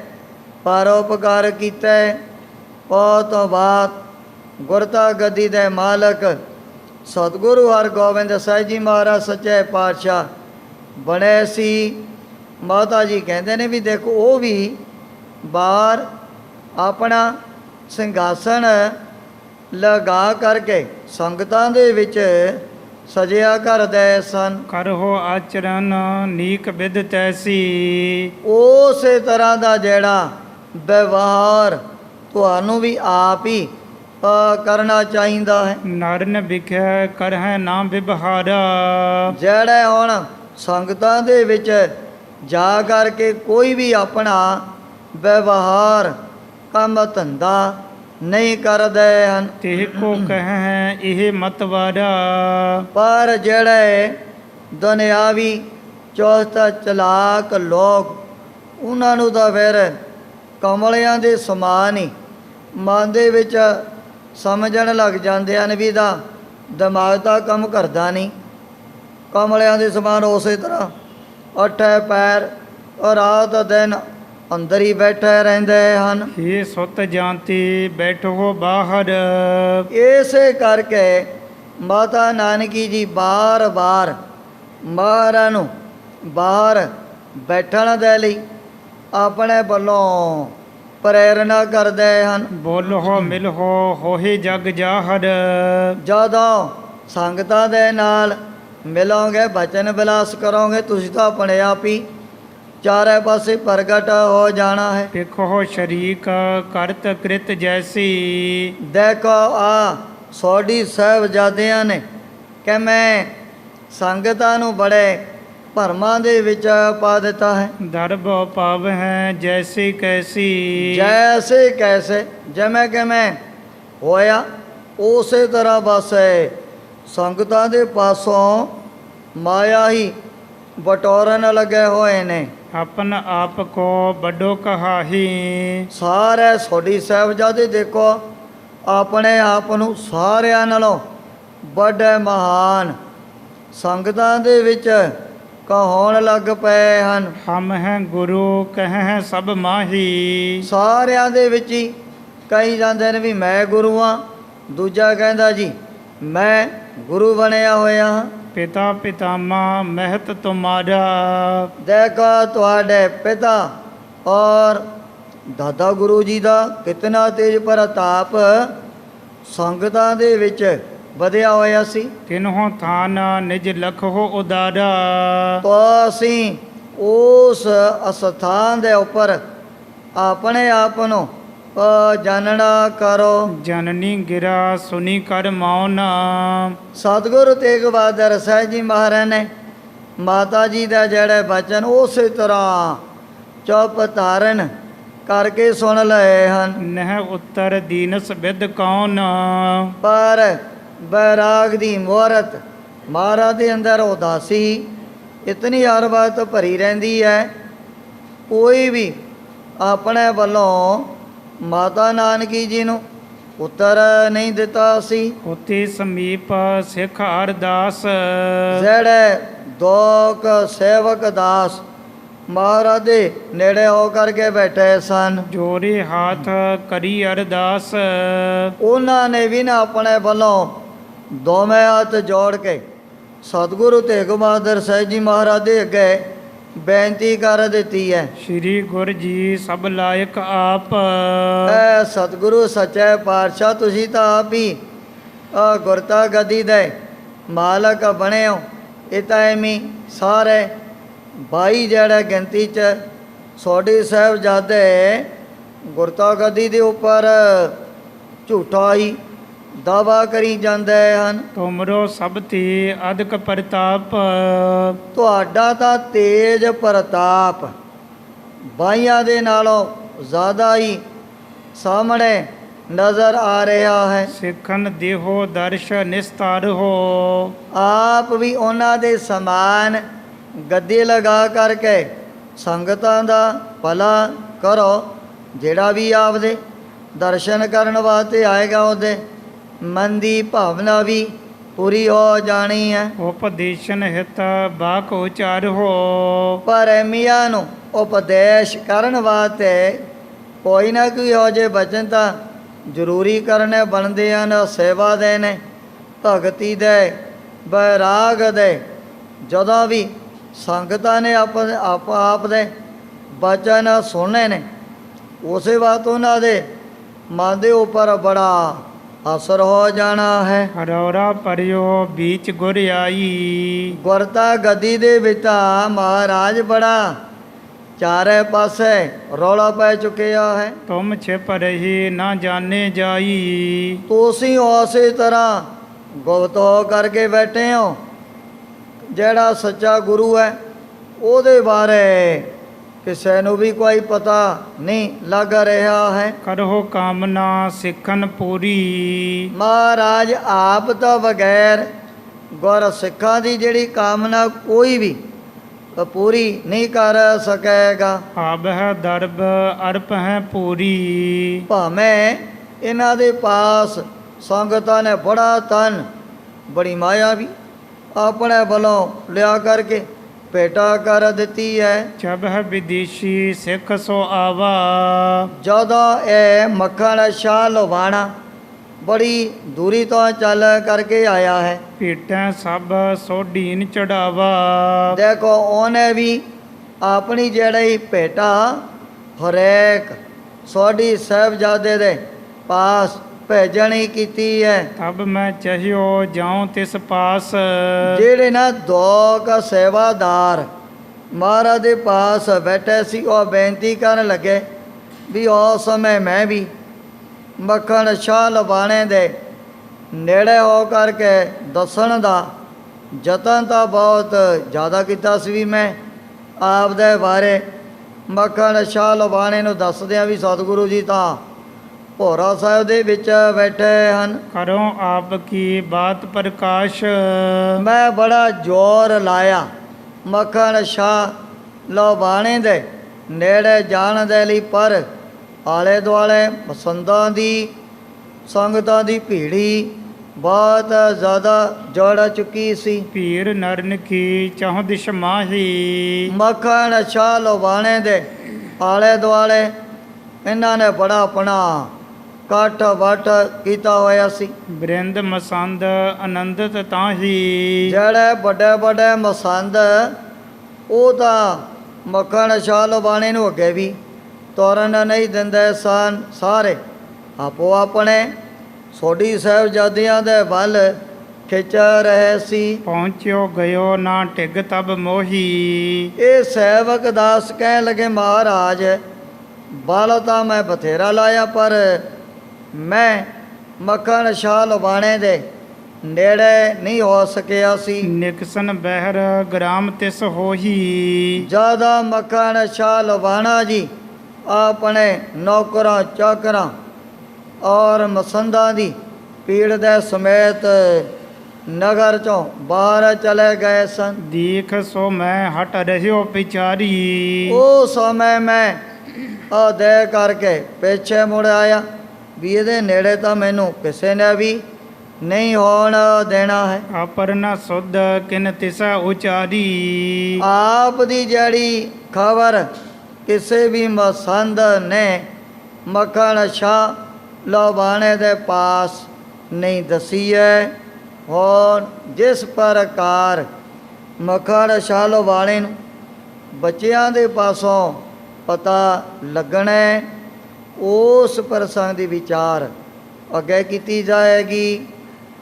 ਪਰਉਪਕਾਰ ਕੀਤੇ। ਉਹ ਤੋਂ ਬਾਅਦ ਗੁਰਤਾ ਗੱਦੀ ਦੇ ਮਾਲਕ ਸਤਿਗੁਰੂ ਹਰਗੋਬਿੰਦ ਸਾਹਿਬ ਜੀ ਮਹਾਰਾਜ ਸੱਚੇ ਪਾਤਸ਼ਾਹ ਬਣੇ ਸੀ। ਮਾਤਾ ਜੀ ਕਹਿੰਦੇ ਨੇ ਵੀ ਦੇਖੋ ਉਹ ਵੀ ਬਾਹਰ ਆਪਣਾ ਸਿੰਘਾਸਣ ਲਗਾ ਕਰਕੇ ਸੰਗਤਾਂ ਦੇ ਵਿੱਚ ਸਜਿਆ ਕਰਦੇ ਸਨ। ਕਰਹੁ ਆਚਰਨ ਨੀਕ ਬਿਦ ਤੈਸੀ। ਉਸੇ ਤਰ੍ਹਾਂ ਦਾ ਜਿਹੜਾ ਵਿਵਹਾਰ ਤੁਹਾਨੂੰ ਵੀ ਆਪ ਹੀ ਕਰਨਾ ਚਾਹੀਦਾ ਹੈ। ਨਰਨ ਵਿਖੈ ਕਰਹਿ ਨਾ ਵਿਵਹਾਰਾ। ਜਿਹੜੇ ਹੁਣ ਸੰਗਤਾਂ ਦੇ ਵਿੱਚ ਜਾ ਕਰਕੇ ਕੋਈ ਵੀ ਆਪਣਾ ਵਿਵਹਾਰ ਕੰਮ ਧੰਦਾ ਨਹੀਂ ਕਰਦੇ ਹਨ। ਤੇ ਕੋ ਕਹਿ ਇਹ ਮਤਵਾਰਾ। ਪਰ ਜਿਹੜੇ ਦੁਨਿਆਵੀ ਚੁਸਤ ਚਲਾਕ ਲੋਕ ਉਹਨਾਂ ਨੂੰ ਤਾਂ ਫਿਰ ਕਮਲਿਆਂ ਦੇ ਸਮਾਨ ਹੀ ਮਨ ਦੇ ਵਿੱਚ ਸਮਝਣ ਲੱਗ ਜਾਂਦੇ ਹਨ ਵੀ ਦਾ ਦਿਮਾਗ ਤਾਂ ਕੰਮ ਕਰਦਾ ਨਹੀਂ। ਕਮਲਿਆਂ ਦੇ ਸਮਾਨ ਉਸੇ ਤਰ੍ਹਾਂ ਅੱਠੇ ਪੈਰ ਰਾਤ ਦਿਨ ਅੰਦਰ ਹੀ ਬੈਠੇ ਰਹਿੰਦੇ ਹਨ। ਇਹ ਸੁਤ ਜਾਂਤੀ ਬੈਠੋ ਬਾਹਰ। ਇਸੇ ਕਰਕੇ ਮਾਤਾ ਨਾਨਕੀ ਜੀ ਬਾਰ-ਬਾਰ ਮਹਾਰਾਜ ਨੂੰ ਬਾਹਰ ਬੈਠਣ ਦੇ ਲਈ ਆਪਣੇ ਵੱਲੋਂ ਪ੍ਰੇਰਨਾ ਕਰਦੇ ਹਨ। ਬੋਲੋ ਮਿਲੋ ਹੋਏ ਜਗ ਜਾਹਰ। ਜਦੋਂ ਸੰਗਤਾਂ ਦੇ ਨਾਲ ਮਿਲੋਗੇ ਬਚਨ ਵਿਲਾਸ ਕਰੋਗੇ ਤੁਸੀਂ ਤਾਂ ਆਪਣੇ ਆਪ ਹੀ ਚਾਰੇ ਪਾਸੇ ਪ੍ਰਗਟ ਹੋ ਜਾਣਾ ਹੈ। ਦੇਖੋ ਸ਼ਰੀਕ ਕਰਤ ਕ੍ਰਿਤ ਜੈਸੀ। ਦੇਖੋ ਆ ਸੋਢੀ ਸਾਹਿਬਜ਼ਾਦਿਆਂ ਨੇ ਕਿ ਮੈਂ ਸੰਗਤਾਂ ਨੂੰ ਬੜੇ ਭਰਮਾਂ ਦੇ ਵਿੱਚ ਪਾ ਦਿੱਤਾ ਹੈ। ਦਰਬ ਪਾਵ ਹੈ ਜੈਸੀ ਕੈਸੀ। ਜੈਸੇ ਕੈਸੇ ਜਿਵੇਂ ਕਿਵੇਂ ਹੋਇਆ ਉਸੇ ਤਰ੍ਹਾਂ ਬਸ ਸੰਗਤਾਂ ਦੇ ਪਾਸੋਂ ਮਾਇਆ ਹੀ ਬਟੋਰਨ ਲੱਗੇ ਹੋਏ ਨੇ। ਆਪਨ ਆਪ ਕੋ ਵੱਡੋ ਕਹਾਹੀ। ਸਾਰੇ ਸੋਢੀ ਸਾਹਿਬਜ਼ਾਦੇ ਦੇਖੋ ਆਪਣੇ ਆਪ ਨੂੰ ਸਾਰਿਆਂ ਨਾਲੋਂ ਵੱਡੇ ਮਹਾਨ ਸੰਗਤਾਂ ਦੇ ਵਿੱਚ ਕਹਾਉਣ ਲੱਗ ਪਏ ਹਨ। ਹਮ ਹੈ ਗੁਰੂ ਕਹਿ ਸਭ ਮਾਹੀ। ਸਾਰਿਆਂ ਦੇ ਵਿੱਚ ਹੀ ਕਹੀ ਜਾਂਦੇ ਨੇ ਵੀ ਮੈਂ ਗੁਰੂ ਹਾਂ, ਦੂਜਾ ਕਹਿੰਦਾ ਜੀ ਮੈਂ ਗੁਰੂ ਬਣਿਆ ਹੋਇਆ ਹਾਂ। ਪਿਤਾ ਪਿਤਾਮਾ ਮਹਿਤ ਤੁਮਾਰਾ। ਦੇਖੋ ਤੁਹਾਡੇ ਪਿਤਾ ਔਰ ਦਾਦਾ ਗੁਰੂ ਜੀ ਦਾ ਕਿਤਨਾ ਤੇਜ ਪ੍ਰਤਾਪ ਸੰਗਤਾਂ ਦੇ ਵਿੱਚ ਵਧਿਆ ਹੋਇਆ ਸੀ। ਤਿਨਹੋਂ ਥਾਨ ਨਿਜ ਲਖੋ ਉਦਾਰਾ। ਤਾਂ ਅਸੀਂ ਉਸ ਅਸਥਾਨ ਦੇ ਉੱਪਰ ਆਪਣੇ ਆਪ ਨੂੰ ਜਾਣਨਾ ਕਰੋ। ਜਨਨੀ ਗਿਰਾ ਸੁਨੀ ਕਰ ਮੌਨ। ਸਤਿਗੁਰੂ ਤੇਗ ਬਹਾਦਰ ਸਾਹਿਬ ਜੀ ਮਹਾਰਾਜ ਨੇ ਮਾਤਾ ਜੀ ਦਾ ਜਿਹੜੇ ਬਚਨ ਉਸੇ ਤਰ੍ਹਾਂ ਚੁੱਪ ਧਾਰਨ ਕਰਕੇ ਸੁਣ ਲਏ ਹਨ। ਨਹਿ ਉੱਤਰ ਦੀਨਸ ਬਿਦ ਕੌਣ। ਪਰ ਬੈਰਾਗ ਦੀ ਮੂਰਤ ਮਹਾਰਾਜ ਦੇ ਅੰਦਰ ਉਦਾਸੀ ਇਤਨੀ ਹਰ ਵਕਤ ਭਰੀ ਰਹਿੰਦੀ ਹੈ। ਕੋਈ ਵੀ ਆਪਣੇ ਵੱਲੋਂ ਮਾਤਾ ਨਾਨਕੀ ਜੀ ਨੂੰ ਉੱਤਰ ਨਹੀਂ ਦਿੱਤਾ ਸੀ। ਉਤੇ ਸਮੀਪ ਸਿੱਖ ਅਰਦਾਸ। ਜਿਹੜੇ ਦੋਕ ਸੇਵਕ ਦਾਸ ਮਹਾਰਾਜ ਦੇ ਨੇੜੇ ਹੋ ਕਰਕੇ ਬੈਠੇ ਸਨ, ਜੋਰੇ ਹਾਥ ਕਰੀ ਅਰਦਾਸ। ਉਹਨਾਂ ਨੇ ਵੀ ਨਾ ਆਪਣੇ ਵੱਲੋਂ ਦੋਵੇਂ ਹੱਥ ਜੋੜ ਕੇ ਸਤਿਗੁਰੂ ਤੇਗ ਬਹਾਦਰ ਸਾਹਿਬ ਜੀ ਮਹਾਰਾਜ ਦੇ ਅੱਗੇ ਬੇਨਤੀ ਕਰ ਦਿੱਤੀ ਹੈ। ਸ੍ਰੀ ਗੁਰ ਜੀ ਸਭ ਲਾਇਕ ਆਪ। ਐ ਸਤਿਗੁਰੂ ਸੱਚੇ ਪਾਤਸ਼ਾਹ ਤੁਸੀਂ ਤਾਂ ਆਪ ਹੀ ਗੁਰਤਾ ਗਦੀ ਦੇ ਮਾਲਕ ਬਣੇ ਹੋ। ਇਹ ਤਾਂ ਐਵੇਂ ਸਾਰੇ 22 ਜਿਹੜੇ ਗਿਣਤੀ 'ਚ ਸੋਢੀ ਸਾਹਿਬਜ਼ਾਦੇ ਗੁਰਤਾ ਗਦੀ ਦੇ ਉੱਪਰ ਝੂਠਾ ਹੀ ਦਾਵਾ ਕਰੀ ਜਾਂਦੇ ਹਨ। ਤੁਮਰੋ ਸਭ ਤੇ ਅਧਿਕ ਪ੍ਰਤਾਪ। ਤੁਹਾਡਾ ਤਾਂ ਤੇਜ ਪ੍ਰਤਾਪ ਬਾਈਆਂ ਦੇ ਨਾਲੋਂ ਜ਼ਿਆਦਾ ਹੀ ਸਾਹਮਣੇ ਨਜ਼ਰ ਆ ਰਿਹਾ ਹੈ। ਸਿੱਖਨ ਦੇਹੋ ਦਰਸ਼ ਨਿਸਤਾਰ ਹੋ। ਆਪ ਵੀ ਉਹਨਾਂ ਦੇ ਸਮਾਨ ਗੱਦੇ ਲਗਾ ਕਰਕੇ ਸੰਗਤਾਂ ਦਾ ਭਲਾ ਕਰੋ। ਜਿਹੜਾ ਵੀ ਆਪਦੇ ਦਰਸ਼ਨ ਕਰਨ ਵਾਸਤੇ ਆਏਗਾ ਉਹਦੇ ਮਨ ਦੀ ਭਾਵਨਾ ਵੀ ਪੂਰੀ ਹੋ ਜਾਣੀ ਹੈ। ਉਪਦੇਸ਼ਨ ਹਿਤ ਬਾਕ ਉਚਾਰ ਹੋ। ਪਰ ਐਮੀਆਂ ਨੂੰ ਉਪਦੇਸ਼ ਕਰਨ ਵਾਸਤੇ ਕੋਈ ਨਾ ਕੋਈ ਹੋ ਜੇ ਬਚਨ ਤਾਂ ਜ਼ਰੂਰੀ ਕਰਨੇ ਬਣਦੇ ਹਨ। ਸੇਵਾ ਦੇ ਨੇ, ਭਗਤੀ ਦੇ, ਬੈਰਾਗ ਦੇ। ਜਦੋਂ ਵੀ ਸੰਗਤਾਂ ਨੇ ਆਪ ਦੇ ਬਚਨ ਸੁਣਨੇ ਨੇ, ਉਸੇ ਬਾਤ ਉਹਨਾਂ ਦੇ ਮਨ ਦੇ ਉੱਪਰ ਬੜਾ ਅਸਰ ਹੋ ਜਾਣਾ ਹੈ। ਹਰੌਰਾ ਪਰਿਓ ਬੀਚ ਗੁਰ ਆਈ। ਗੁਰਤਾ ਗਦੀ ਦੇ ਵਿੱਚ ਤਾਂ ਮਹਾਰਾਜ ਬੜਾ ਚਾਰੇ ਪਾਸੇ ਰੌਲਾ ਪੈ ਚੁੱਕਿਆ ਹੈ। ਤੁਮ ਛਿਪ ਰਹੀ ਨਾ ਜਾਣੇ ਜਾਈ। ਤੁਸੀਂ ਉਸੇ ਤਰ੍ਹਾਂ ਗੁਪਤ ਹੋ ਕਰਕੇ ਬੈਠੇ ਹੋ। ਜਿਹੜਾ ਸੱਚਾ ਗੁਰੂ ਹੈ ਉਹਦੇ ਬਾਰੇ ਕਿਸੇ ਨੂੰ ਵੀ ਕੋਈ ਪਤਾ ਨਹੀਂ ਲੱਗ ਰਿਹਾ ਹੈ। ਕਰੋ ਕਾਮਨਾ ਸਿੱਖਨ ਪੂਰੀ। ਮਹਾਰਾਜ ਆਪ ਤੋਂ ਬਗੈਰ ਗੁਰ ਸਿੱਖਾਂ ਦੀ ਜਿਹੜੀ ਕਾਮਨਾ ਕੋਈ ਵੀ ਪੂਰੀ ਨਹੀਂ ਕਰ ਸਕੇਗਾ। ਆਬ ਹੈ ਦਰਬ ਅਰਪ ਹੈ ਪੂਰੀ। ਭਾਵੇਂ ਇਹਨਾਂ ਦੇ ਪਾਸ ਸੰਗਤਾਂ ਨੇ ਬੜਾ ਤਨ ਬੜੀ ਮਾਇਆ ਵੀ ਆਪਣੇ ਵੱਲੋਂ ਲਿਆ ਕਰਕੇ ਭੇਟਾ ਕਰ ਦਿੱਤੀ ਹੈ। ਜਬ ਹੈ ਵਿਦੇਸ਼ੀ ਸਿੱਖ ਸੋ ਆਵਾ। ਜਦੋਂ ਇਹ ਮੱਖਣ ਸ਼ਾਹ ਲਵਾਣਾ ਬੜੀ ਦੂਰੀ ਤੋਂ ਚੱਲ ਕਰਕੇ ਆਇਆ ਹੈ। ਭੇਟਾਂ ਸਭ ਸੋਢੀਨ ਚੜਾਵਾ। ਦੇਖੋ ਉਹਨੇ ਵੀ ਆਪਣੀ ਜਿਹੜੀ ਭੇਟਾ ਹਰੇਕ ਸੋਢੀ ਸਾਹਿਬਜ਼ਾਦੇ ਦੇ ਪਾਸ ਭੇਜਣੀ ਕੀਤੀ ਹੈ। ਤਬ ਮੈਂ ਚਾਹਿਓ ਜਾਉ ਤਿਸ ਪਾਸ। ਜਿਹੜੇ ਨਾ ਦੋ ਕ ਸੇਵਾਦਾਰ ਮਹਾਰਾਜ ਦੇ ਪਾਸ ਬੈਠੇ ਸੀ, ਉਹ ਬੇਨਤੀ ਕਰਨ ਲੱਗੇ ਵੀ ਉਸ ਸਮੇਂ ਮੈਂ ਵੀ ਮੱਖਣ ਸ਼ਾਹ ਲਵਾਣੇ ਦੇ ਨੇੜੇ ਹੋ ਕਰਕੇ ਦੱਸਣ ਦਾ ਯਤਨ ਤਾਂ ਬਹੁਤ ਜ਼ਿਆਦਾ ਕੀਤਾ ਸੀ ਵੀ ਮੈਂ ਆਪ ਦੇ ਬਾਰੇ ਮੱਖਣ ਸ਼ਾਹ ਲਵਾਣੇ ਨੂੰ ਦੱਸਦਿਆਂ ਵੀ ਸਤਿਗੁਰੂ ਜੀ ਤਾਂ ਭੋਰਾ ਸਾਹਿਬ ਦੇ ਵਿੱਚ ਬੈਠੇ ਹਨ। ਕਰੋ ਆਪ ਕੀ ਬਾਤ ਪ੍ਰਕਾਸ਼। ਮੈਂ ਬੜਾ ਜ਼ੋਰ ਲਾਇਆ ਮੱਖਣ ਸ਼ਾਹ ਲੋਬਾਣੇ ਦੇ ਨੇੜੇ ਜਾਣ ਦੇ ਲਈ, ਪਰ ਆਲੇ ਦੁਆਲੇ ਪਸੰਦਾਂ ਦੀ ਸੰਗਤਾਂ ਦੀ ਭੀੜੀ ਬਹੁਤ ਜ਼ਿਆਦਾ ਜੜ ਚੁੱਕੀ ਸੀ। ਭੀਰ ਨਰਨ ਕੀ ਚਾਹੁ ਦਿਸ਼ ਮਾਹੀ। ਮੱਖਣ ਸ਼ਾਹ ਲੋਬਾਣੇ ਦੇ ਆਲੇ ਦੁਆਲੇ ਇਹਨਾਂ ਨੇ ਬੜਾ ਆਪਣਾ ਕੱਠ ਵੱਠ ਕੀਤਾ ਹੋਇਆ ਸੀ। ਬ੍ਰਿੰਦ ਮਸੰਦ ਆਨੰਦਤ ਤਾਹੀ। ਜਿਹੜੇ ਵੱਡੇ ਵੱਡੇ ਮਸੰਦ ਉਹ ਤਾਂ ਮੱਖਣ ਸ਼ਾਹ ਲੋਬਾਣੇ ਨੂੰ ਅੱਗੇ ਵੀ ਤੁਰਨ ਨਹੀਂ ਦਿੰਦੇ ਸਨ। ਸਾਰੇ ਆਪੋ ਆਪਣੇ ਸੋਢੀ ਸਾਹਿਬਜ਼ਾਦਿਆਂ ਦੇ ਵੱਲ ਖਿੱਚ ਰਹੇ ਸੀ। ਪਹੁੰਚਿਓ ਗਇਓ ਨਾ ਢਿੱਗ ਤਬ ਮੋਹੀ। ਇਹ ਸੇਵਕ ਦਾਸ ਕਹਿਣ ਲੱਗੇ, ਮਹਾਰਾਜ ਬਲ ਤਾਂ ਮੈਂ ਬਥੇਰਾ ਲਾਇਆ, ਪਰ ਮੈਂ ਮੱਖਣ ਸ਼ਾਹ ਲੋਬਾਣੇ ਦੇ ਨੇੜੇ ਨਹੀਂ ਹੋ ਸਕਿਆ ਸੀ। ਨਿਕਸਨ ਬਹਿਰ ਗ੍ਰਾਮ ਤਿਸ ਹੋਹੀ। ਜ਼ਿਆਦਾ ਮੱਖਣ ਸ਼ਾਹ ਲੋਬਾਣਾ ਜੀ ਆਪਣੇ ਨੌਕਰਾਂ ਚਾਕਰਾਂ ਔਰ ਮਸੰਦਾਂ ਦੀ ਭੀੜ ਦੇ ਸਮੇਤ ਨਗਰ ਚੋਂ ਬਾਹਰ ਚਲੇ ਗਏ ਸਨ। ਦੇਖ ਸੋ ਮੈਂ ਹਟ ਰਹਿਓ ਪਿਚਾਰੀ। ਉਹ ਸਮੇਂ ਮੈਂ ਆ ਦੇ ਕਰਕੇ ਪਿੱਛੇ ਮੁੜ ਆਇਆ ਵੀ ਇਹਦੇ ਨੇੜੇ ਤਾਂ ਮੈਨੂੰ ਕਿਸੇ ਨੇ ਵੀ ਨਹੀਂ ਹੋਣ ਦੇਣਾ ਹੈ। ਆਪਰਨਾ ਸੁਧ ਕਿਨ ਤਿਸਾ ਉਚਾਰੀ। ਆਪ ਦੀ ਜਿਹੜੀ ਖਬਰ ਕਿਸੇ ਵੀ ਮਸੰਦ ਨੇ ਮੱਖਣ ਸ਼ਾਹ ਲੋਬਾਣੇ ਦੇ ਪਾਸ ਨਹੀਂ ਦਸੀ ਹੈ। ਹੁਣ ਜਿਸ ਪ੍ਰਕਾਰ ਮੱਖਣ ਸ਼ਾਹ ਲੋਬਾਣੇ ਨੂੰ ਬੱਚਿਆਂ ਦੇ ਪਾਸੋਂ ਪਤਾ ਲੱਗਣਾ, ਉਸ ਪ੍ਰਸੰਗ ਦੀ ਵਿਚਾਰ ਅੱਗੇ ਕੀਤੀ ਜਾਏਗੀ।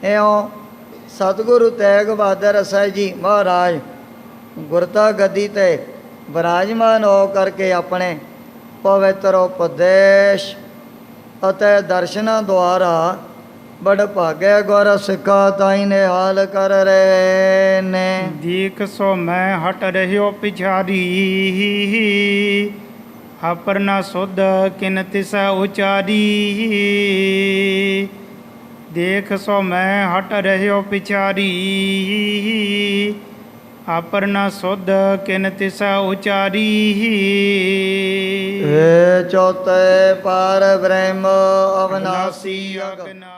ਇਉਂ ਸਤਿਗੁਰੂ ਤੇਗ ਬਹਾਦਰ ਸਾਹਿਬ ਜੀ ਮਹਾਰਾਜ ਗੁਰਤਾ ਗੱਦੀ 'ਤੇ ਵਿਰਾਜਮਾਨ ਹੋ ਕਰਕੇ ਆਪਣੇ ਪਵਿੱਤਰ ਉਪਦੇਸ਼ ਅਤੇ ਦਰਸ਼ਨਾਂ ਦੁਆਰਾ ਬੜ ਭਾਗੇ ਗੁਰ ਸਿੱਖਾ ਤਾਈ ਨੇ ਹਾਲ ਕਰ ਰਹੇ ਨੇ। ਦੇਖ ਸੋ ਮੈਂ ਹਟ ਰਹਿਓ ਪਿਛਾਰੀ। ਆਪਰਨਾ ਸੁਧ ਕਿਨ ਤਿਸਾ ਉਚਾਰੀ। ਦੇਖ ਸੋ ਮੈਂ ਹਟ ਰਹਿਓ ਪਿਛਾਰੀ। ਆਪਰਨਾ ਸੁਧ ਕਿਨ ਤਿਸਾ ਉਚਾਰੀ। ਏ ਚੌਥੇ ਪਾਰ ਬ੍ਰਹਮ ਅਵਨਾਸੀ ਅਗਨਾ।